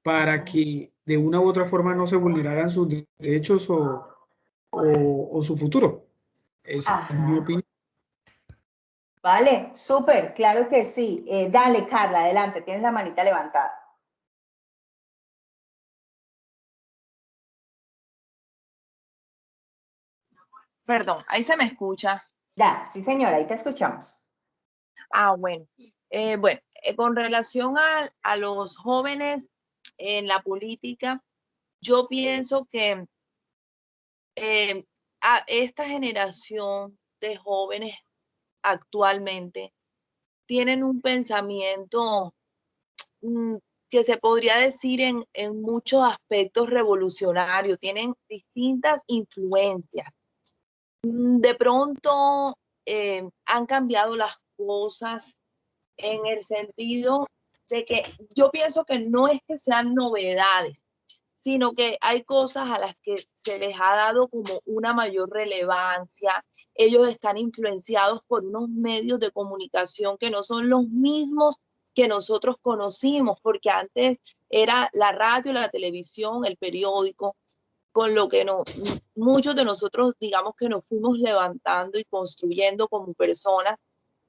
para que de una u otra forma no se vulneraran sus derechos o su futuro. Esa es mi opinión. Vale, súper, claro que sí. Dale, Carla, adelante, tienes la manita levantada. Perdón, ahí se me escucha. Ya, sí, señora, ahí te escuchamos. Bueno. Con relación a los jóvenes en la política, yo pienso que a esta generación de jóvenes actualmente tienen un pensamiento que se podría decir en muchos aspectos revolucionario, tienen distintas influencias. De pronto han cambiado las cosas en el sentido de que yo pienso que no es que sean novedades, sino que hay cosas a las que se les ha dado como una mayor relevancia. Ellos están influenciados por unos medios de comunicación que no son los mismos que nosotros conocimos, porque antes era la radio, la televisión, el periódico, con lo que muchos de nosotros, digamos que nos fuimos levantando y construyendo como personas,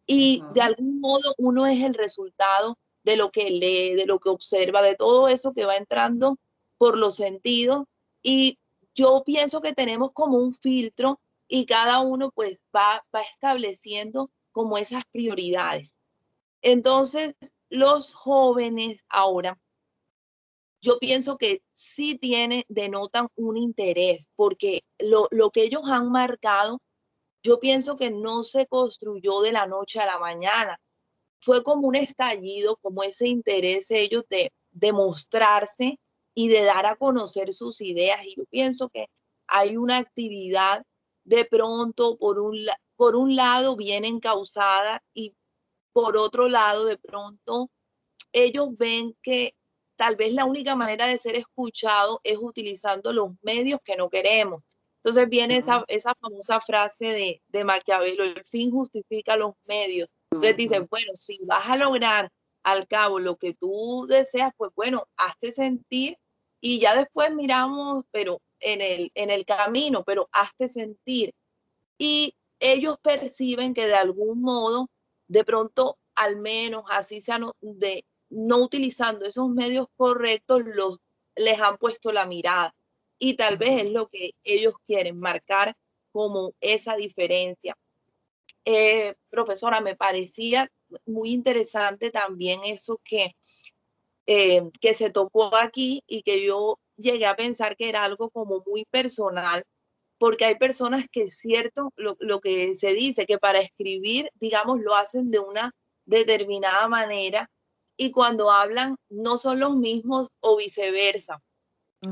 y de algún modo uno es el resultado de lo que lee, de lo que observa, de todo eso que va entrando por los sentidos. Y yo pienso que tenemos como un filtro y cada uno pues va estableciendo como esas prioridades. Entonces, los jóvenes ahora, yo pienso que sí denotan un interés, porque lo que ellos han marcado, yo pienso que no se construyó de la noche a la mañana. Fue como un estallido, como ese interés ellos de mostrarse y de dar a conocer sus ideas. Y yo pienso que hay una actividad de pronto, por un lado, bien encausada, y por otro lado, de pronto, ellos ven que tal vez la única manera de ser escuchado es utilizando los medios que no queremos. Entonces viene esa famosa frase de Maquiavelo: el fin justifica los medios. Entonces dice, bueno, si vas a lograr al cabo lo que tú deseas, pues bueno, hazte sentir y ya después miramos, pero en el camino, pero hazte sentir. Y ellos perciben que de algún modo, de pronto, al menos así sea no utilizando esos medios correctos, les han puesto la mirada. Y tal vez es lo que ellos quieren marcar como esa diferencia. Profesora, me parecía muy interesante también eso que se tocó aquí y que yo llegué a pensar que era algo como muy personal, porque hay personas que es cierto lo que se dice, que para escribir, digamos, lo hacen de una determinada manera y cuando hablan no son los mismos o viceversa.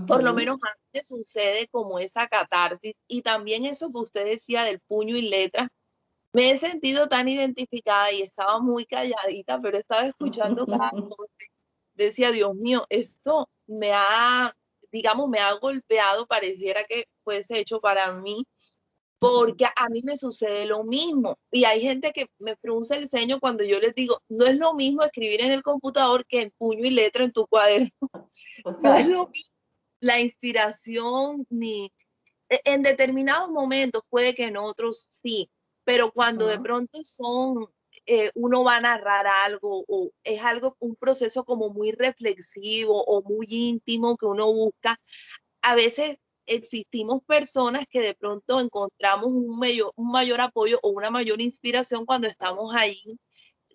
Por lo menos a mí me sucede como esa catarsis, y también eso que usted decía del puño y letra. Me he sentido tan identificada y estaba muy calladita, pero estaba escuchando cada cosa. Decía, Dios mío, esto digamos, me ha golpeado, pareciera que fuese hecho para mí, porque a mí me sucede lo mismo. Y hay gente que me frunce el ceño cuando yo les digo, no es lo mismo escribir en el computador que en puño y letra en tu cuaderno. No es lo mismo la inspiración, ni en determinados momentos, puede que en otros sí, pero cuando de pronto uno va a narrar algo o es algo, un proceso como muy reflexivo o muy íntimo que uno busca, a veces existimos personas que de pronto encontramos un mayor apoyo o una mayor inspiración cuando estamos ahí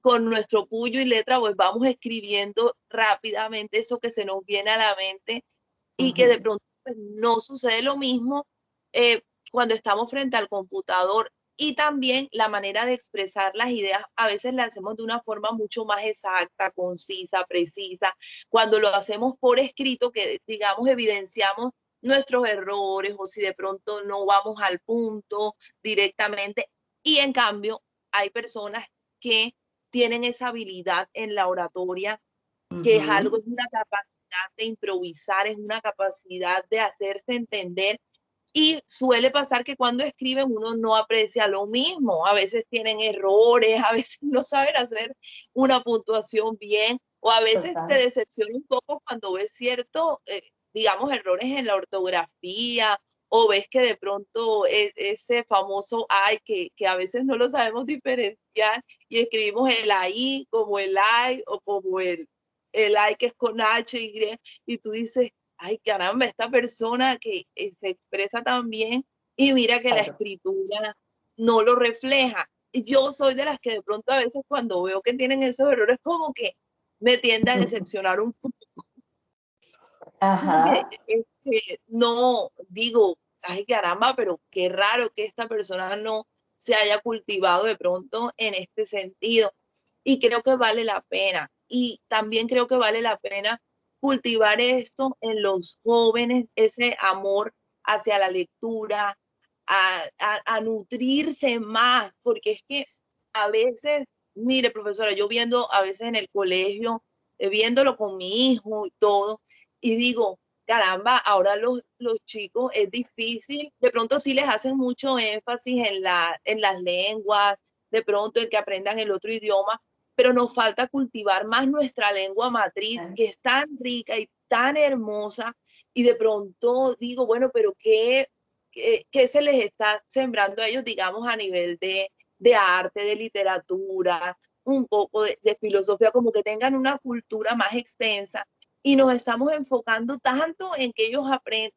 con nuestro puño y letra, pues vamos escribiendo rápidamente eso que se nos viene a la mente, y que de pronto pues, no sucede lo mismo cuando estamos frente al computador. Y también la manera de expresar las ideas a veces la hacemos de una forma mucho más exacta, concisa, precisa. Cuando lo hacemos por escrito, que digamos evidenciamos nuestros errores o si de pronto no vamos al punto directamente. Y en cambio hay personas que tienen esa habilidad en la oratoria, que es algo, es una capacidad de improvisar, es una capacidad de hacerse entender. Y suele pasar que cuando escriben uno no aprecia lo mismo. A veces tienen errores, a veces no saben hacer una puntuación bien, o a veces te decepciona un poco cuando ves cierto, digamos, errores en la ortografía, o ves que de pronto ese famoso ay, que a veces no lo sabemos diferenciar y escribimos el ahí como el ay o como el ay que es con H, y tú dices, ay, caramba, esta persona que se expresa tan bien y mira que la escritura no lo refleja. Yo soy de las que de pronto a veces cuando veo que tienen esos errores como que me tiende a decepcionar un poco. Ajá. que no digo, ay caramba, pero qué raro que esta persona no se haya cultivado de pronto en este sentido. Y creo que vale la pena. Y también creo que vale la pena cultivar esto en los jóvenes, ese amor hacia la lectura, a nutrirse más, porque es que a veces, mire, profesora, yo viendo a veces en el colegio, viéndolo con mi hijo y todo, y digo, caramba, ahora los chicos es difícil, de pronto sí les hacen mucho énfasis en las lenguas, de pronto el que aprendan el otro idioma, pero nos falta cultivar más nuestra lengua matriz, que es tan rica y tan hermosa, y de pronto digo, bueno, pero ¿qué se les está sembrando a ellos, digamos, a nivel de arte, de literatura, un poco de filosofía, como que tengan una cultura más extensa? Y nos estamos enfocando tanto en que ellos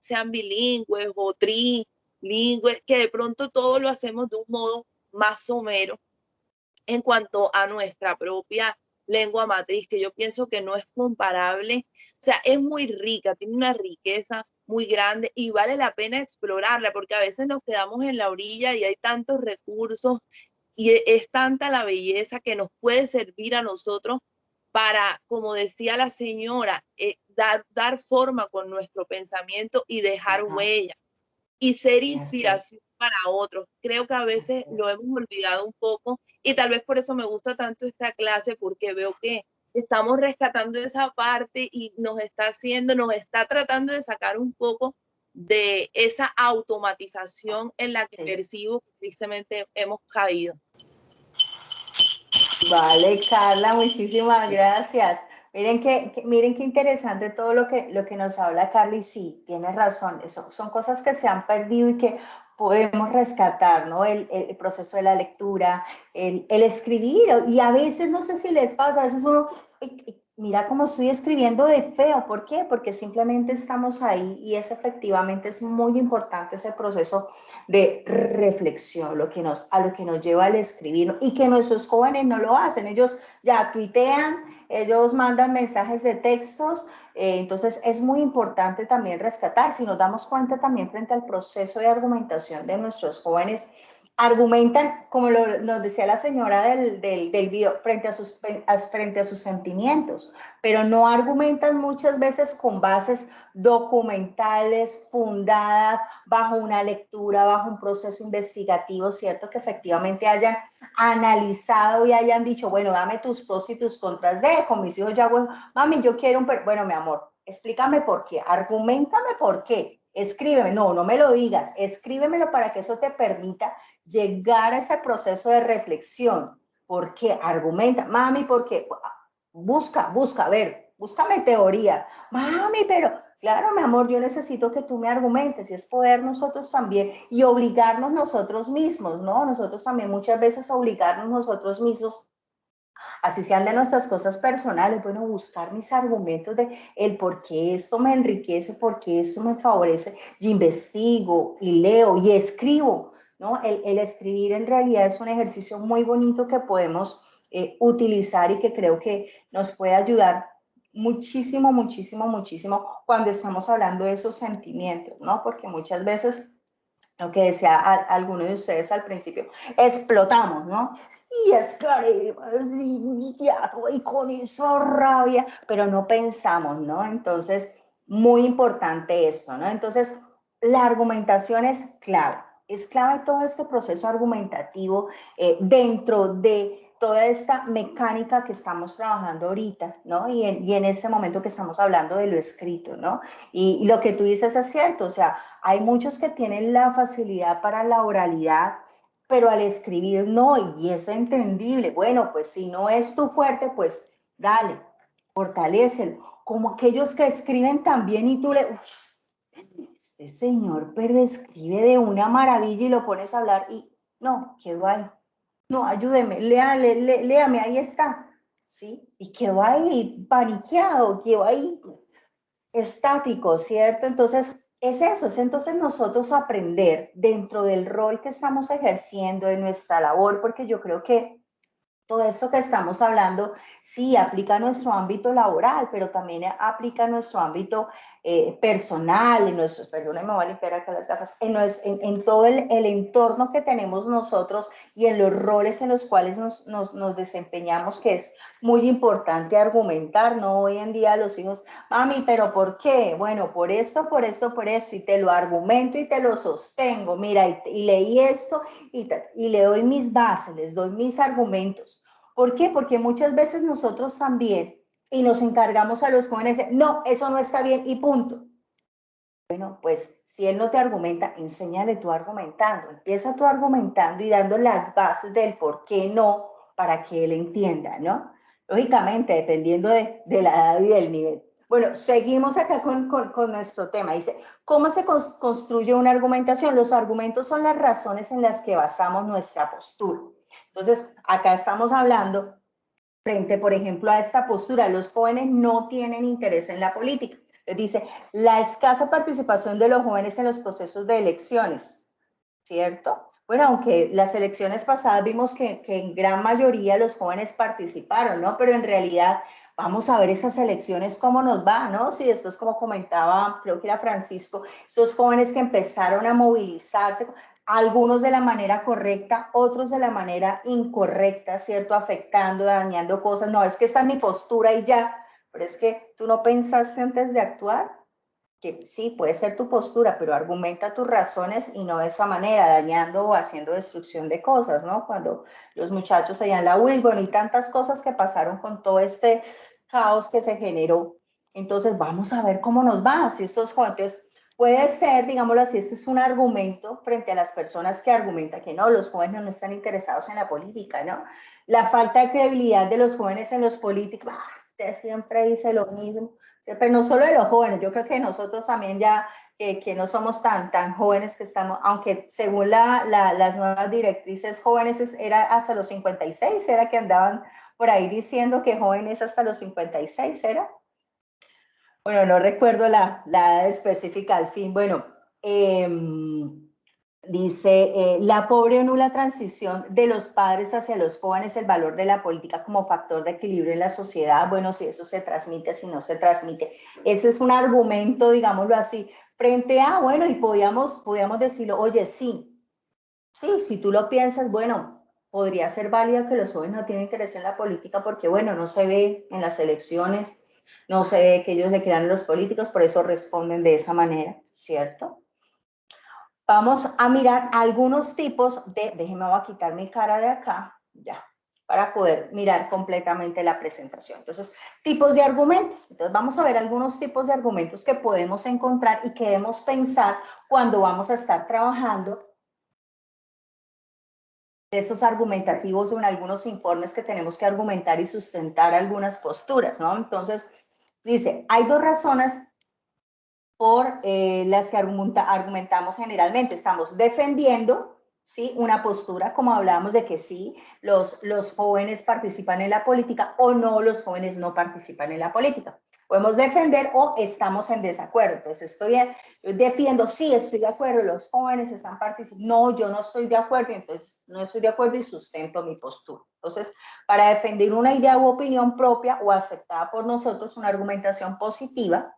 sean bilingües o trilingües, que de pronto todo lo hacemos de un modo más somero en cuanto a nuestra propia lengua matriz, que yo pienso que no es comparable. O sea, es muy rica, tiene una riqueza muy grande y vale la pena explorarla, porque a veces nos quedamos en la orilla y hay tantos recursos y es tanta la belleza que nos puede servir a nosotros para, como decía la señora, dar forma con nuestro pensamiento y dejar huella y ser inspiración para otros. Creo que a veces lo hemos olvidado un poco y tal vez por eso me gusta tanto esta clase, porque veo que estamos rescatando esa parte y nos está tratando de sacar un poco de esa automatización en la que percibo que tristemente hemos caído. Vale, Carla, muchísimas gracias. Miren qué interesante todo lo que nos habla Carla, y sí, tienes razón, son cosas que se han perdido y que podemos rescatar, ¿no? El proceso de la lectura, el escribir, y a veces, no sé si les pasa, a veces uno, mira cómo estoy escribiendo de feo, ¿por qué? Porque simplemente estamos ahí y efectivamente es muy importante ese proceso de reflexión, a lo que nos lleva al escribir, y que nuestros jóvenes no lo hacen. Ellos ya tuitean, ellos mandan mensajes de textos, entonces es muy importante también rescatar. Si nos damos cuenta también frente al proceso de argumentación de nuestros jóvenes, argumentan, como nos decía la señora del video, frente a sus sentimientos, pero no argumentan muchas veces con bases documentales, fundadas bajo una lectura, bajo un proceso investigativo, ¿cierto? Que efectivamente hayan analizado y hayan dicho, bueno, dame tus pros y tus contras con mis hijos. Yo hago, mami, yo quiero bueno, mi amor, explícame por qué, argumentame por qué, escríbeme, no me lo digas, escríbemelo para que eso te permita llegar a ese proceso de reflexión. ¿Por qué? Argumenta, mami, ¿por qué? Busca, a ver, búscame teoría. Mami, pero claro, mi amor, yo necesito que tú me argumentes, y es poder nosotros también y obligarnos nosotros mismos, ¿no? Nosotros también muchas veces obligarnos nosotros mismos, así sean de nuestras cosas personales, bueno, buscar mis argumentos de el por qué esto me enriquece, por qué esto me favorece, y investigo y leo y escribo, ¿no? El escribir en realidad es un ejercicio muy bonito que podemos utilizar y que creo que nos puede ayudar muchísimo, muchísimo, muchísimo cuando estamos hablando de esos sentimientos, ¿no? Porque muchas veces, lo que decía alguno de ustedes al principio, explotamos, ¿no? Y escribimos y con esa rabia, pero no pensamos, ¿no? Entonces, muy importante esto, ¿no? Entonces, la argumentación es clave todo este proceso argumentativo dentro de toda esta mecánica que estamos trabajando ahorita, ¿no? Y en este momento que estamos hablando de lo escrito, ¿no? Y lo que tú dices es cierto, o sea, hay muchos que tienen la facilidad para la oralidad, pero al escribir no, y es entendible. Bueno, pues si no es tu fuerte, pues dale, fortalécelo. Como aquellos que escriben también y tú este señor, pero escribe de una maravilla, y lo pones a hablar y no, quedó ahí. No, ayúdeme, léame, ahí está. ¿Sí? Y quedó ahí paniqueado, quedó ahí estático, ¿cierto? Entonces, es eso, es entonces nosotros aprender dentro del rol que estamos ejerciendo, de nuestra labor, porque yo creo que todo esto que estamos hablando, sí, aplica a nuestro ámbito laboral, pero también aplica a nuestro ámbito personal, en nuestros, perdón, me voy a limpiar acá las gafas, en todo el entorno que tenemos nosotros y en los roles en los cuales nos desempeñamos, que es muy importante argumentar, ¿no? Hoy en día los hijos, mami, ¿pero por qué? Bueno, por esto, por esto, por esto, y te lo argumento y te lo sostengo, mira, y leí esto y le doy mis bases, les doy mis argumentos. ¿Por qué? Porque muchas veces nosotros también, y nos encargamos a los jóvenes, no, eso no está bien y punto. Bueno, pues si él no te argumenta, enséñale tú argumentando, empieza tú argumentando y dando las bases del por qué no, para que él entienda, ¿no? Lógicamente, dependiendo de la edad y del nivel. Bueno, seguimos acá con nuestro tema. Dice, ¿cómo se construye una argumentación? Los argumentos son las razones en las que basamos nuestra postura. Entonces, acá estamos hablando frente, por ejemplo, a esta postura. Los jóvenes no tienen interés en la política. Dice, la escasa participación de los jóvenes en los procesos de elecciones, ¿cierto? Bueno, aunque las elecciones pasadas vimos que en gran mayoría los jóvenes participaron, ¿no? Pero en realidad vamos a ver esas elecciones cómo nos va, ¿no? Si esto es como comentaba, creo que era Francisco, esos jóvenes que empezaron a movilizarse, algunos de la manera correcta, otros de la manera incorrecta, ¿cierto? Afectando, dañando cosas. No, es que esta es mi postura y ya, pero es que tú no pensaste antes de actuar. Que sí, puede ser tu postura, pero argumenta tus razones y no de esa manera, dañando o haciendo destrucción de cosas, ¿no? Cuando los muchachos allá en la Wilbon y tantas cosas que pasaron con todo este caos que se generó. Entonces, vamos a ver cómo nos va. Si estos jóvenes, puede ser, digámoslo así, este es un argumento frente a las personas que argumentan que no, los jóvenes no están interesados en la política, ¿no? La falta de credibilidad de los jóvenes en los políticos, usted siempre dice lo mismo. Pero no solo de los jóvenes, yo creo que nosotros también ya, que no somos tan jóvenes que estamos, aunque según las nuevas directrices jóvenes era hasta los 56, era que andaban por ahí diciendo que jóvenes hasta los 56, ¿era? Bueno, no recuerdo la edad específica al fin. Bueno, dice, la pobre o nula transición de los padres hacia los jóvenes, el valor de la política como factor de equilibrio en la sociedad. Bueno, si eso se transmite, si no se transmite. Ese es un argumento, digámoslo así, frente a, bueno, y podíamos decirlo, oye, sí, si tú lo piensas, bueno, podría ser válido que los jóvenes no tienen interés en la política porque, bueno, no se ve en las elecciones, no se ve que ellos le crean a los políticos, por eso responden de esa manera, ¿cierto? Vamos a mirar algunos tipos de, déjenme voy a quitar mi cara de acá, ya, para poder mirar completamente la presentación. Entonces, tipos de argumentos. Entonces, vamos a ver algunos tipos de argumentos que podemos encontrar y que debemos pensar cuando vamos a estar trabajando esos argumentativos o en algunos informes que tenemos que argumentar y sustentar algunas posturas, ¿no? Entonces, dice, hay dos razones por las que argumentamos generalmente. Estamos defendiendo, ¿sí?, una postura, como hablábamos de que sí, los jóvenes participan en la política o no, los jóvenes no participan en la política. Podemos defender o estamos en desacuerdo. Entonces, defiendo, sí, estoy de acuerdo, los jóvenes están participando. No, yo no estoy de acuerdo, entonces no estoy de acuerdo y sustento mi postura. Entonces, para defender una idea u opinión propia o aceptada por nosotros, una argumentación positiva,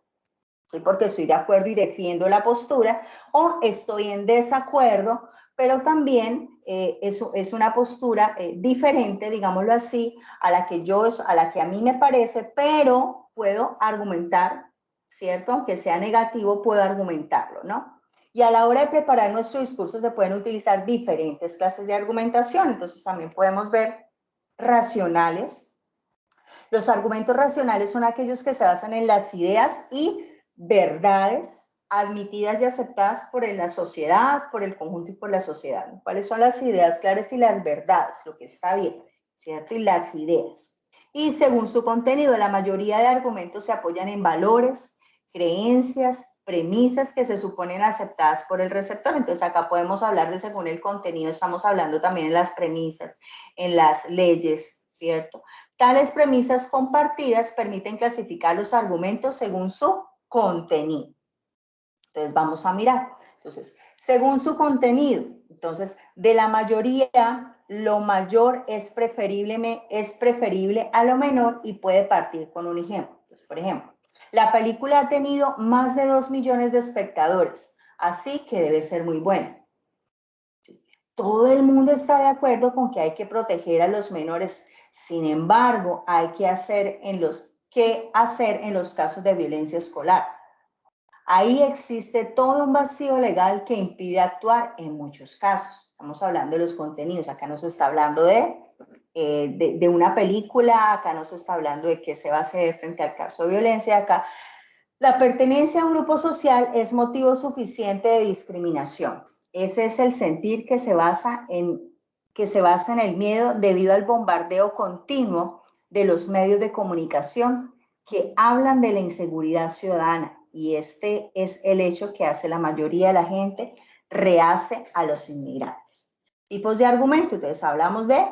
¿sí?, porque estoy de acuerdo y defiendo la postura, o estoy en desacuerdo, pero también es una postura diferente, digámoslo así, a la que a mí me parece, pero puedo argumentar, ¿cierto? Aunque sea negativo, puedo argumentarlo, ¿no? Y a la hora de preparar nuestro discurso se pueden utilizar diferentes clases de argumentación, entonces también podemos ver racionales. Los argumentos racionales son aquellos que se basan en las ideas y verdades admitidas y aceptadas por la sociedad, por el conjunto y por la sociedad. ¿Cuáles son las ideas claras y las verdades? Lo que está bien, ¿cierto? Y las ideas. Y según su contenido, la mayoría de argumentos se apoyan en valores, creencias, premisas que se suponen aceptadas por el receptor. Entonces acá podemos hablar de según el contenido, estamos hablando también en las premisas, en las leyes, ¿cierto? Tales premisas compartidas permiten clasificar los argumentos según su contenido. Entonces, vamos a mirar. Entonces, según su contenido, entonces, de la mayoría, lo mayor es preferible a lo menor y puede partir con un ejemplo. Entonces, por ejemplo, La película ha tenido más de 2 millones de espectadores, así que debe ser muy buena. Todo el mundo está de acuerdo con que hay que proteger a los menores. Sin embargo, hay que hacer en los casos de violencia escolar. Ahí existe todo un vacío legal que impide actuar en muchos casos. Estamos hablando de los contenidos. Acá no se está hablando de una película, acá no se está hablando de qué se va a hacer frente al caso de violencia. Acá la pertenencia a un grupo social es motivo suficiente de discriminación. Ese es el sentir que se basa en el miedo debido al bombardeo continuo de los medios de comunicación que hablan de la inseguridad ciudadana. Y este es el hecho que hace la mayoría de la gente rehace a los inmigrantes. Tipos de argumento, entonces hablamos de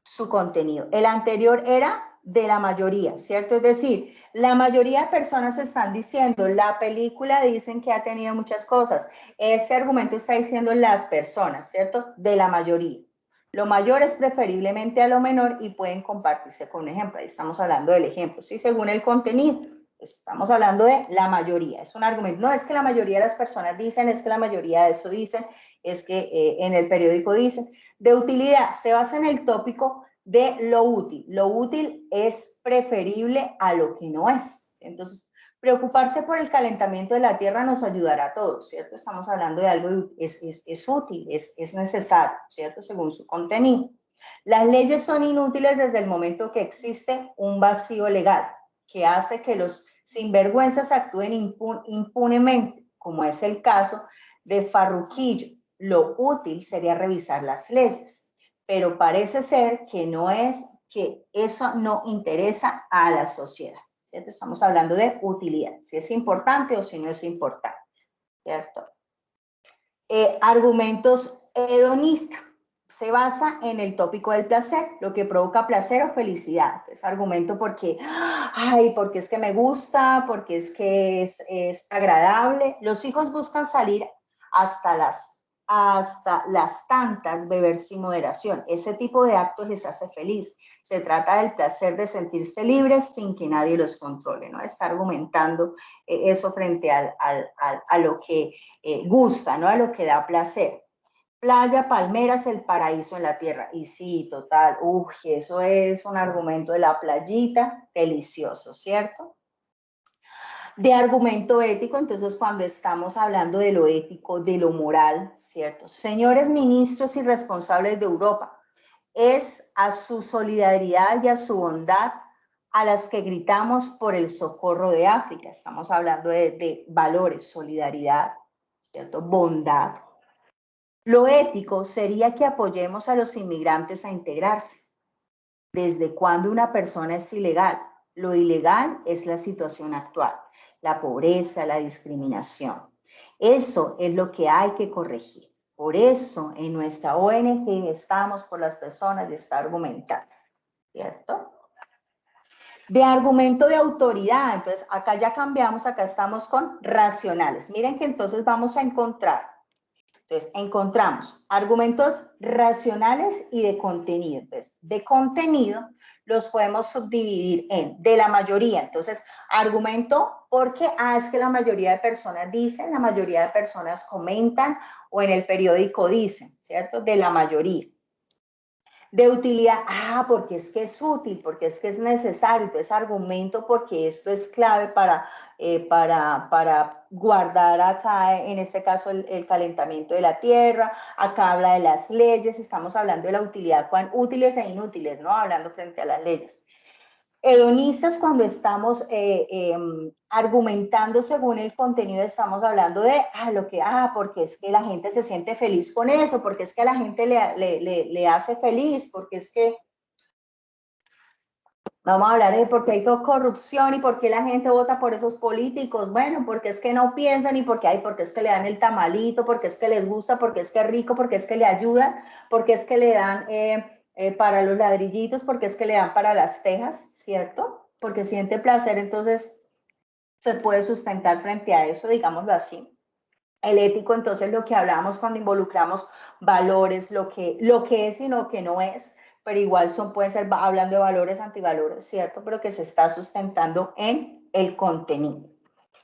su contenido. El anterior era de la mayoría, ¿cierto? Es decir, la mayoría de personas están diciendo, la película dicen que ha tenido muchas cosas. Ese argumento está diciendo las personas, ¿cierto? De la mayoría. Lo mayor es preferiblemente a lo menor y pueden compartirse con un ejemplo. Ahí estamos hablando del ejemplo, ¿sí? Según el contenido. Estamos hablando de la mayoría. Es un argumento. No es que la mayoría de las personas dicen, es que la mayoría de eso dicen, es que en el periódico dicen. De utilidad, se basa en el tópico de lo útil. Lo útil es preferible a lo que no es. Entonces, preocuparse por el calentamiento de la Tierra nos ayudará a todos, ¿cierto? Estamos hablando de algo, es útil, es necesario, ¿cierto? Según su contenido. Las leyes son inútiles desde el momento que existe un vacío legal que hace que los sinvergüenzas actúen impunemente, como es el caso de Farruquillo. Lo útil sería revisar las leyes, pero parece ser que eso no interesa a la sociedad, ¿cierto? Estamos hablando de utilidad, si es importante o si no es importante, ¿cierto? Argumentos hedonistas. Se basa en el tópico del placer, lo que provoca placer o felicidad. Es argumento porque es que me gusta, porque es que es agradable. Los hijos buscan salir hasta las tantas, beber sin moderación. Ese tipo de actos les hace feliz. Se trata del placer de sentirse libres sin que nadie los controle, ¿no? Está argumentando eso frente a lo que gusta, ¿no? A lo que da placer. Playa, palmeras, el paraíso en la tierra. Y sí, total, eso es un argumento de la playita, delicioso, ¿cierto? De argumento ético, entonces cuando estamos hablando de lo ético, de lo moral, ¿cierto? Señores ministros y responsables de Europa, es a su solidaridad y a su bondad a las que gritamos por el socorro de África. Estamos hablando de valores, solidaridad, ¿cierto? Bondad. Lo ético sería que apoyemos a los inmigrantes a integrarse. ¿Desde cuándo una persona es ilegal? Lo ilegal es la situación actual, la pobreza, la discriminación. Eso es lo que hay que corregir. Por eso en nuestra ONG estamos por las personas y está argumentando, ¿cierto? De argumento de autoridad, entonces acá ya cambiamos, acá estamos con racionales. Miren que entonces vamos a encontrar. Entonces, encontramos argumentos racionales y de contenido. Entonces, de contenido los podemos subdividir en de la mayoría. Entonces, argumento porque es que la mayoría de personas dicen, la mayoría de personas comentan o en el periódico dicen, ¿cierto? De la mayoría. De utilidad, porque es que es útil, porque es que es necesario, entonces argumento porque esto es clave para guardar acá, en este caso, el calentamiento de la tierra. Acá habla de las leyes, estamos hablando de la utilidad, útiles e inútiles, ¿no? Hablando frente a las leyes. Hedonistas, cuando estamos argumentando según el contenido, estamos hablando de porque es que la gente se siente feliz con eso, porque es que a la gente le hace feliz, porque es que vamos a hablar de por qué hay corrupción y por qué la gente vota por esos políticos. Bueno, porque es que no piensan y porque es que le dan el tamalito, porque es que les gusta, porque es que es rico, porque es que le ayudan, porque es que le dan para los ladrillitos, porque es que le dan para las tejas, ¿cierto? Porque siente placer, entonces se puede sustentar frente a eso, digámoslo así. El ético, entonces, lo que hablamos cuando involucramos valores, lo que es y lo que no es, pero igual pueden ser hablando de valores, antivalores, ¿cierto? Pero que se está sustentando en el contenido.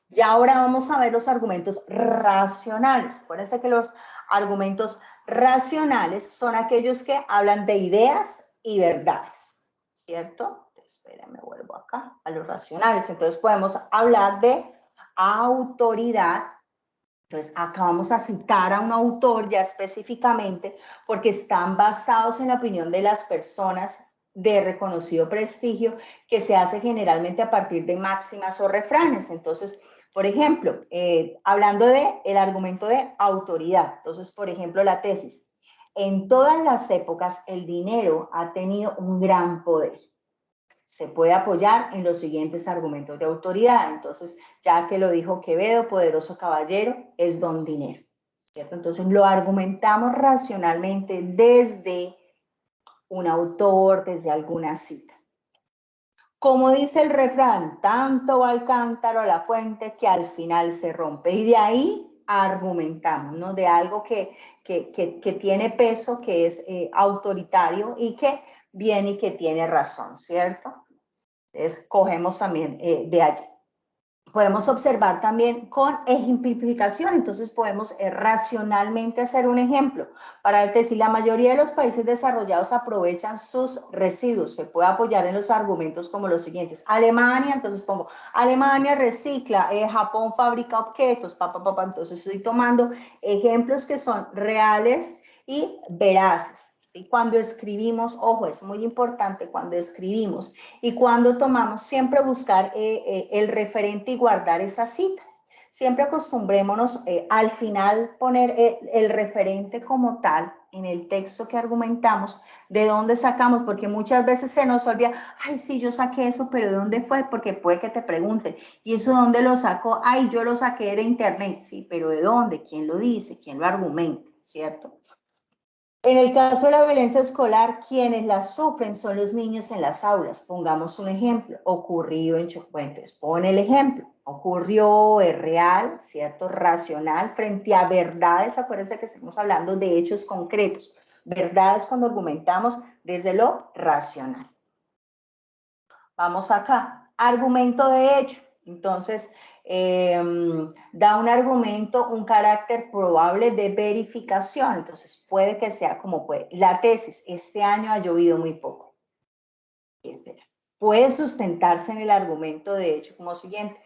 Ya ahora vamos a ver los argumentos racionales. Acuérdense que los argumentos racionales son aquellos que hablan de ideas y verdades, ¿cierto? Espérenme, vuelvo acá a los racionales. Entonces podemos hablar de autoridad. Entonces acá vamos a citar a un autor ya específicamente porque están basados en la opinión de las personas de reconocido prestigio que se hace generalmente a partir de máximas o refranes. Entonces, por ejemplo, hablando del argumento de autoridad, entonces, por ejemplo, la tesis. En todas las épocas el dinero ha tenido un gran poder. Se puede apoyar en los siguientes argumentos de autoridad. Entonces, ya que lo dijo Quevedo, poderoso caballero es don dinero, ¿cierto? Entonces, lo argumentamos racionalmente desde un autor, desde alguna cita. Como dice el refrán, tanto va el cántaro a la fuente que al final se rompe. Y de ahí argumentamos, ¿no? De algo que tiene peso, que es autoritario y que viene y que tiene razón, ¿cierto? Entonces, cogemos también de allí. Podemos observar también con ejemplificación, entonces podemos racionalmente hacer un ejemplo. Para decir, la mayoría de los países desarrollados aprovechan sus residuos. Se puede apoyar en los argumentos como los siguientes. Alemania, entonces pongo, Alemania recicla, Japón fabrica objetos, entonces estoy tomando ejemplos que son reales y veraces. Y cuando escribimos, ojo, es muy importante cuando escribimos y cuando tomamos, siempre buscar el referente y guardar esa cita. Siempre acostumbrémonos al final poner el referente como tal en el texto que argumentamos, de dónde sacamos, porque muchas veces se nos olvida, ay, sí, yo saqué eso, pero ¿de dónde fue? Porque puede que te pregunten, ¿y eso dónde lo sacó? Ay, yo lo saqué de internet, sí, pero ¿de dónde? ¿Quién lo dice? ¿Quién lo argumenta? ¿Cierto? En el caso de la violencia escolar, quienes la sufren son los niños en las aulas. Pongamos un ejemplo, ocurrido en Chocuentes. Pone el ejemplo, ocurrió, es real, ¿cierto? Racional, frente a verdades. Acuérdense que estamos hablando de hechos concretos. Verdades cuando argumentamos desde lo racional. Vamos acá, argumento de hecho. Entonces, da un argumento, un carácter probable de verificación. Entonces, puede que sea como puede. La tesis, este año ha llovido muy poco. Puede sustentarse en el argumento de hecho como siguiente.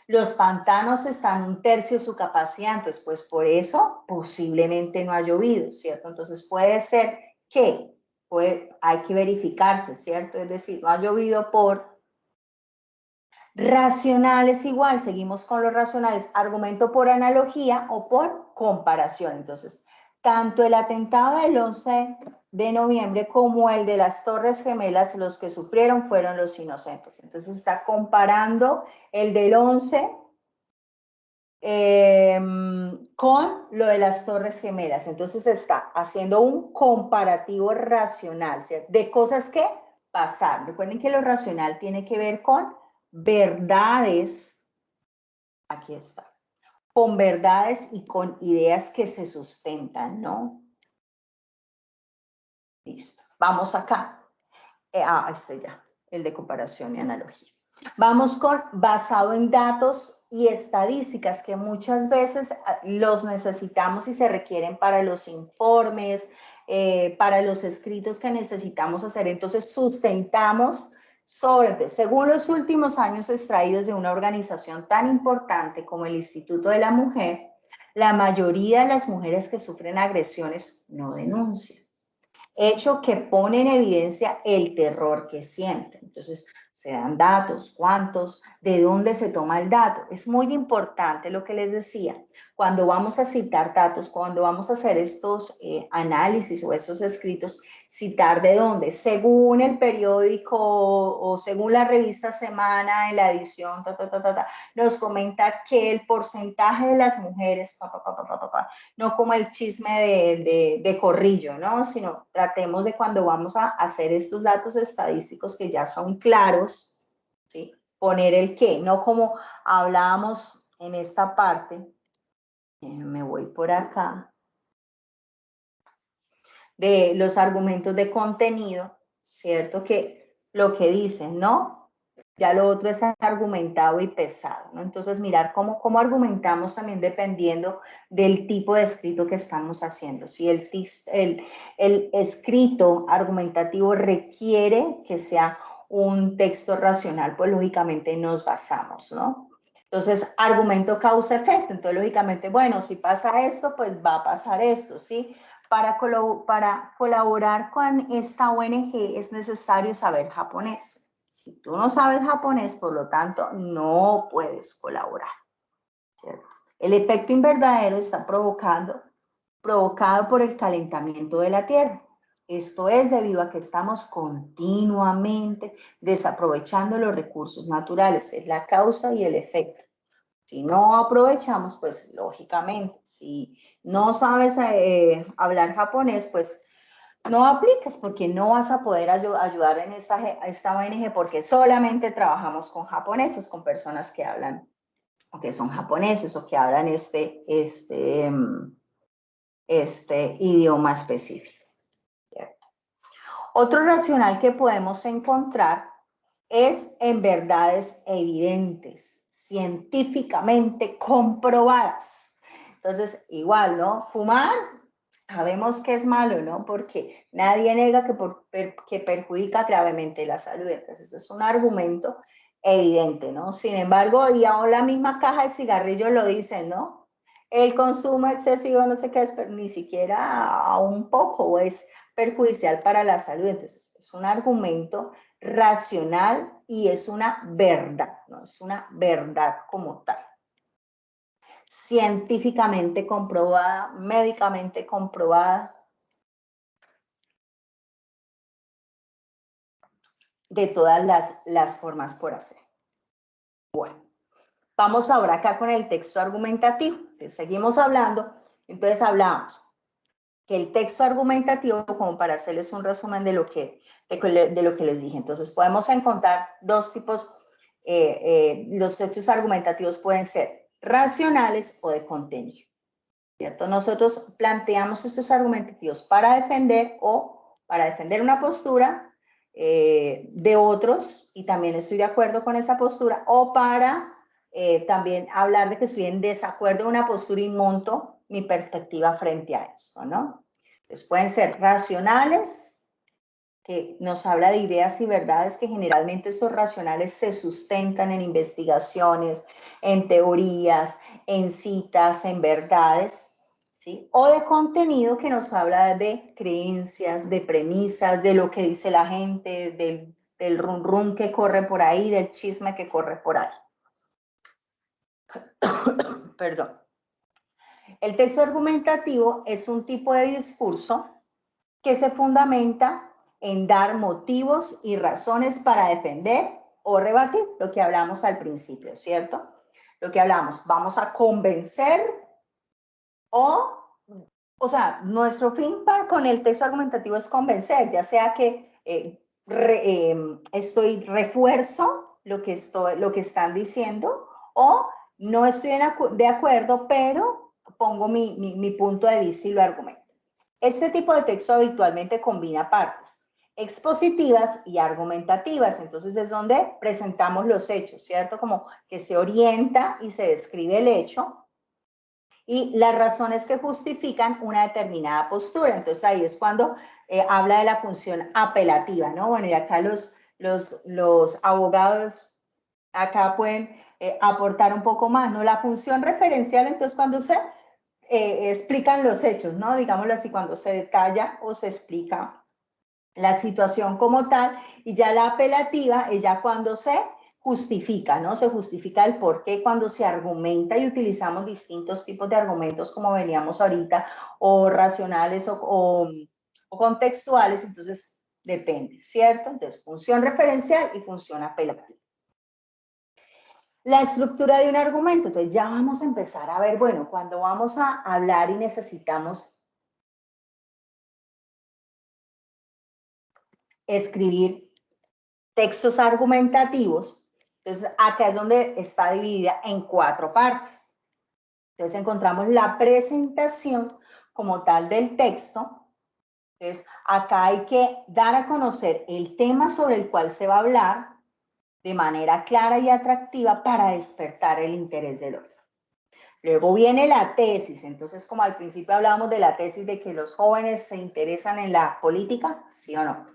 Los pantanos están 1/3 de su capacidad, entonces, pues por eso posiblemente no ha llovido, ¿cierto? Entonces, puede ser que hay que verificarse, ¿cierto? Es decir, no ha llovido por... Racionales igual, seguimos con los racionales, argumento por analogía o por comparación. Entonces, tanto el atentado del 11 de noviembre como el de las Torres Gemelas, los que sufrieron fueron los inocentes. Entonces, está comparando el del 11 con lo de las Torres Gemelas. Entonces, está haciendo un comparativo racional, ¿cierto? De cosas que pasaron. Recuerden que lo racional tiene que ver con verdades, aquí está, con verdades y con ideas que se sustentan, ¿no? Listo, vamos acá. Este ya, el de comparación y analogía. Vamos con basado en datos y estadísticas que muchas veces los necesitamos y se requieren para los informes, para los escritos que necesitamos hacer. Entonces, sustentamos según los últimos años extraídos de una organización tan importante como el Instituto de la Mujer, la mayoría de las mujeres que sufren agresiones no denuncian. Hecho que pone en evidencia el terror que sienten. Entonces, se dan datos, cuántos, de dónde se toma el dato. Es muy importante lo que les decía. Cuando vamos a citar datos, cuando vamos a hacer estos análisis o estos escritos, citar de dónde. Según el periódico o según la revista Semana, en la edición, nos comenta que el porcentaje de las mujeres, no como el chisme de corrillo, ¿no? Sino tratemos de cuando vamos a hacer estos datos estadísticos que ya son claros, ¿sí? Poner el qué, no como hablábamos en esta parte. Me voy por acá. De los argumentos de contenido, ¿cierto? Que lo que dicen, ¿no? Ya lo otro es argumentado y pesado, ¿no? Entonces, mirar cómo argumentamos también dependiendo del tipo de escrito que estamos haciendo. Si el escrito argumentativo requiere que sea un texto racional, pues lógicamente nos basamos, ¿no? Entonces, argumento causa-efecto. Entonces, lógicamente, bueno, si pasa esto, pues va a pasar esto, ¿sí? Para colaborar con esta ONG es necesario saber japonés. Si tú no sabes japonés, por lo tanto, no puedes colaborar, ¿cierto? El efecto invernadero está provocado por el calentamiento de la Tierra. Esto es debido a que estamos continuamente desaprovechando los recursos naturales. Es la causa y el efecto. Si no aprovechamos, pues lógicamente, si no sabes hablar japonés, pues no apliques porque no vas a poder ayudar en esta ONG porque solamente trabajamos con japoneses, con personas que hablan o que son japoneses o que hablan este idioma específico, ¿cierto? Otro racional que podemos encontrar es en verdades evidentes, científicamente comprobadas. Entonces, igual, ¿no? Fumar, sabemos que es malo, ¿no? Porque nadie niega que perjudica gravemente la salud. Entonces, es un argumento evidente, ¿no? Sin embargo, y aún la misma caja de cigarrillos lo dicen, ¿no? El consumo excesivo, no sé qué es, pero ni siquiera a un poco es perjudicial para la salud. Entonces, es un argumento racional y es una verdad, ¿no? Es una verdad como tal. Científicamente comprobada, médicamente comprobada, de todas las formas por hacer. Bueno, vamos ahora acá con el texto argumentativo. Entonces, seguimos hablando, entonces hablamos que el texto argumentativo, como para hacerles un resumen de lo que les dije. Entonces, podemos encontrar dos tipos, los textos argumentativos pueden ser racionales o de contenido, ¿cierto? Nosotros planteamos estos argumentativos para defender una postura de otros, y también estoy de acuerdo con esa postura, o para también hablar de que estoy en desacuerdo de una postura y monto mi perspectiva frente a esto, ¿no? Entonces pueden ser racionales, que nos habla de ideas y verdades que generalmente esos racionales se sustentan en investigaciones, en teorías, en citas, en verdades, ¿sí? O de contenido que nos habla de creencias, de premisas, de lo que dice la gente, del rum rum que corre por ahí, del chisme que corre por ahí. Perdón. El texto argumentativo es un tipo de discurso que se fundamenta en dar motivos y razones para defender o rebatir, lo que hablamos al principio, ¿cierto? Lo que hablamos, vamos a convencer o sea, nuestro fin con el texto argumentativo es convencer, ya sea que refuerzo lo que están diciendo o no estoy de acuerdo, pero pongo mi punto de vista y lo argumento. Este tipo de texto habitualmente combina partes expositivas y argumentativas, entonces es donde presentamos los hechos, ¿cierto? Como que se orienta y se describe el hecho y las razones que justifican una determinada postura. Entonces ahí es cuando habla de la función apelativa, ¿no? Bueno, y acá los abogados acá pueden aportar un poco más, ¿no? La función referencial, entonces cuando se explican los hechos, ¿no? Digámoslo así, cuando se detalla o se explica la situación como tal, y ya la apelativa es ya cuando se justifica, ¿no? Se justifica el por qué cuando se argumenta y utilizamos distintos tipos de argumentos como veníamos ahorita, o racionales o contextuales, entonces depende, ¿cierto? Entonces, función referencial y función apelativa. La estructura de un argumento, entonces ya vamos a empezar a ver, bueno, cuando vamos a hablar y necesitamos escribir textos argumentativos, entonces acá es donde está dividida en 4 partes. Entonces encontramos la presentación como tal del texto. Entonces acá hay que dar a conocer el tema sobre el cual se va a hablar, de manera clara y atractiva para despertar el interés del otro. Luego viene la tesis. Entonces, como al principio hablábamos de la tesis de que los jóvenes se interesan en la política, ¿sí o no?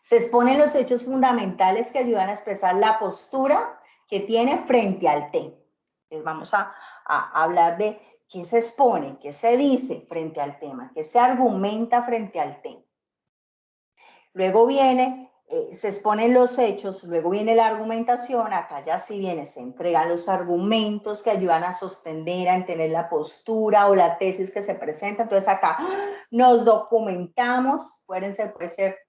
Se exponen los hechos fundamentales que ayudan a expresar la postura que tiene frente al tema. Entonces, vamos a hablar de qué se expone, qué se dice frente al tema, qué se argumenta frente al tema. Luego viene, se exponen los hechos, luego viene la argumentación, acá ya sí viene, se entregan los argumentos que ayudan a sostener, a entender la postura o la tesis que se presenta. Entonces acá nos documentamos, puede ser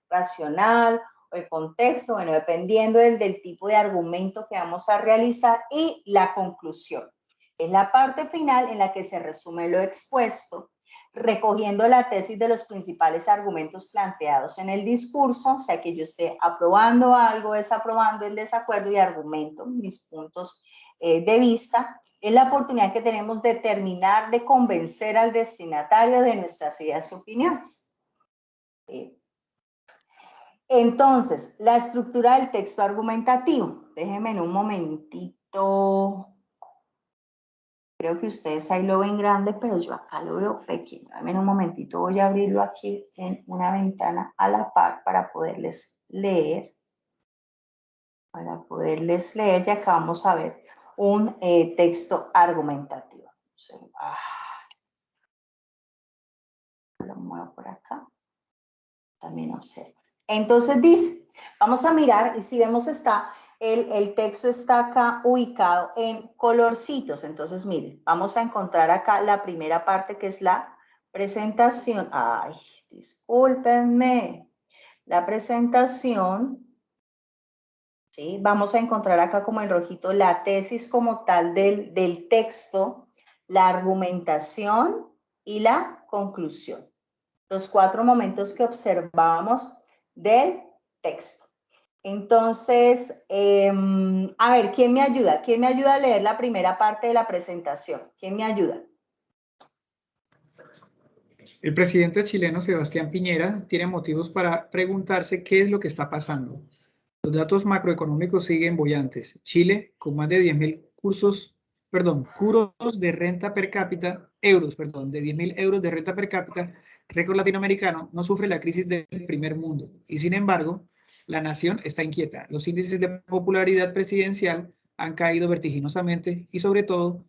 racional o el contexto, bueno, dependiendo del tipo de argumento que vamos a realizar, y la conclusión. Es la parte final en la que se resume lo expuesto, recogiendo la tesis de los principales argumentos planteados en el discurso, o sea que yo esté aprobando algo, desaprobando el desacuerdo y argumento mis puntos de vista. Es la oportunidad que tenemos de terminar de convencer al destinatario de nuestras ideas y opiniones. Entonces, la estructura del texto argumentativo. Déjenme en un momentito. Creo que ustedes ahí lo ven grande, pero yo acá lo veo pequeño. Dame un momentito, voy a abrirlo aquí en una ventana a la par para poderles leer. Y acá vamos a ver un texto argumentativo. Lo muevo por acá. También observo. Entonces dice, vamos a mirar y si vemos el texto está acá ubicado en colorcitos. Entonces, miren, vamos a encontrar acá la primera parte que es la presentación. Ay, discúlpenme. La presentación, ¿sí? Vamos a encontrar acá como en rojito la tesis como tal del texto, la argumentación y la conclusión. Los 4 momentos que observábamos del texto. Entonces, a ver, ¿quién me ayuda? ¿Quién me ayuda a leer la primera parte de la presentación? ¿Quién me ayuda? El presidente chileno Sebastián Piñera tiene motivos para preguntarse qué es lo que está pasando. Los datos macroeconómicos siguen bollantes. Chile, con más de 10.000 curos de renta per cápita, de 10.000 euros de renta per cápita, récord latinoamericano, no sufre la crisis del primer mundo. Y sin embargo, la nación está inquieta. Los índices de popularidad presidencial han caído vertiginosamente y sobre todo,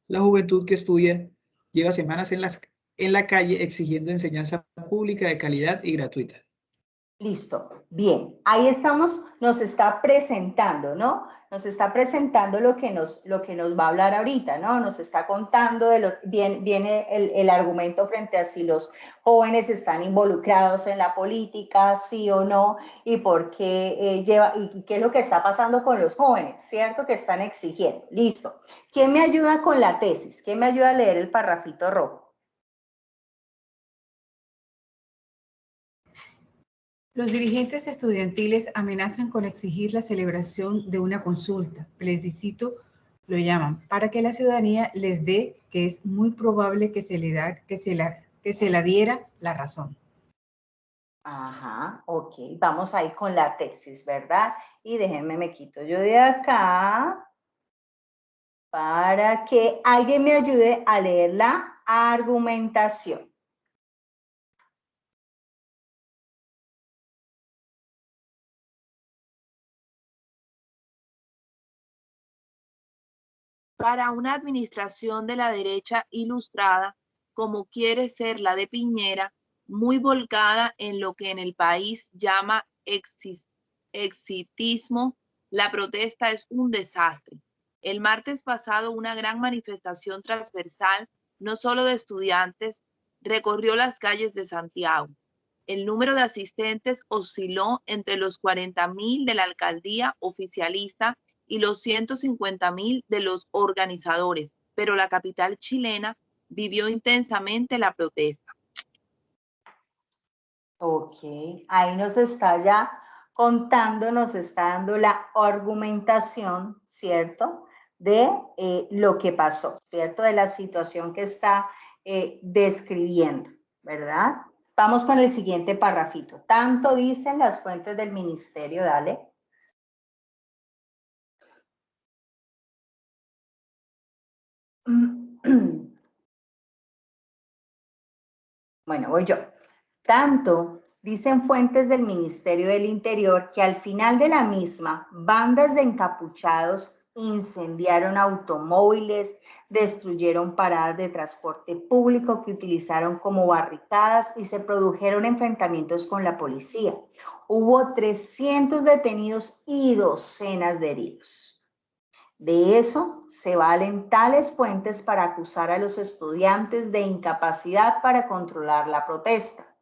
la juventud que estudia lleva semanas en la calle exigiendo enseñanza pública de calidad y gratuita. Listo, bien, ahí estamos, nos está presentando, ¿no? Nos está presentando lo que nos va a hablar ahorita, ¿no? Nos está contando viene el argumento frente a si los jóvenes están involucrados en la política, sí o no, y por qué y qué es lo que está pasando con los jóvenes, ¿cierto? Que están exigiendo. Listo. ¿Quién me ayuda con la tesis? ¿Quién me ayuda a leer el parrafito rojo? Los dirigentes estudiantiles amenazan con exigir la celebración de una consulta, plebiscito lo llaman, para que la ciudadanía les dé que es muy probable que se la diera la razón. Ajá, ok, vamos ahí con la tesis, ¿verdad? Y déjenme, me quito yo de acá para que alguien me ayude a leer la argumentación. Para una administración de la derecha ilustrada, como quiere ser la de Piñera, muy volcada en lo que en el país llama exitismo, la protesta es un desastre. El martes pasado, una gran manifestación transversal, no solo de estudiantes, recorrió las calles de Santiago. El número de asistentes osciló entre los 40.000 de la alcaldía oficialista y los 150.000 de los organizadores, pero la capital chilena vivió intensamente la protesta. Ok, ahí nos está ya contando, nos está dando la argumentación, ¿cierto? De lo que pasó, ¿cierto? De la situación que está describiendo, ¿verdad? Vamos con el siguiente parrafito. Tanto dicen las fuentes del ministerio, dale. Bueno, voy yo. Tanto dicen fuentes del Ministerio del Interior que al final de la misma, bandas de encapuchados incendiaron automóviles, destruyeron paradas de transporte público que utilizaron como barricadas y se produjeron enfrentamientos con la policía. Hubo 300 detenidos y docenas de heridos. De eso se valen tales fuentes para acusar a los estudiantes de incapacidad para controlar la protesta,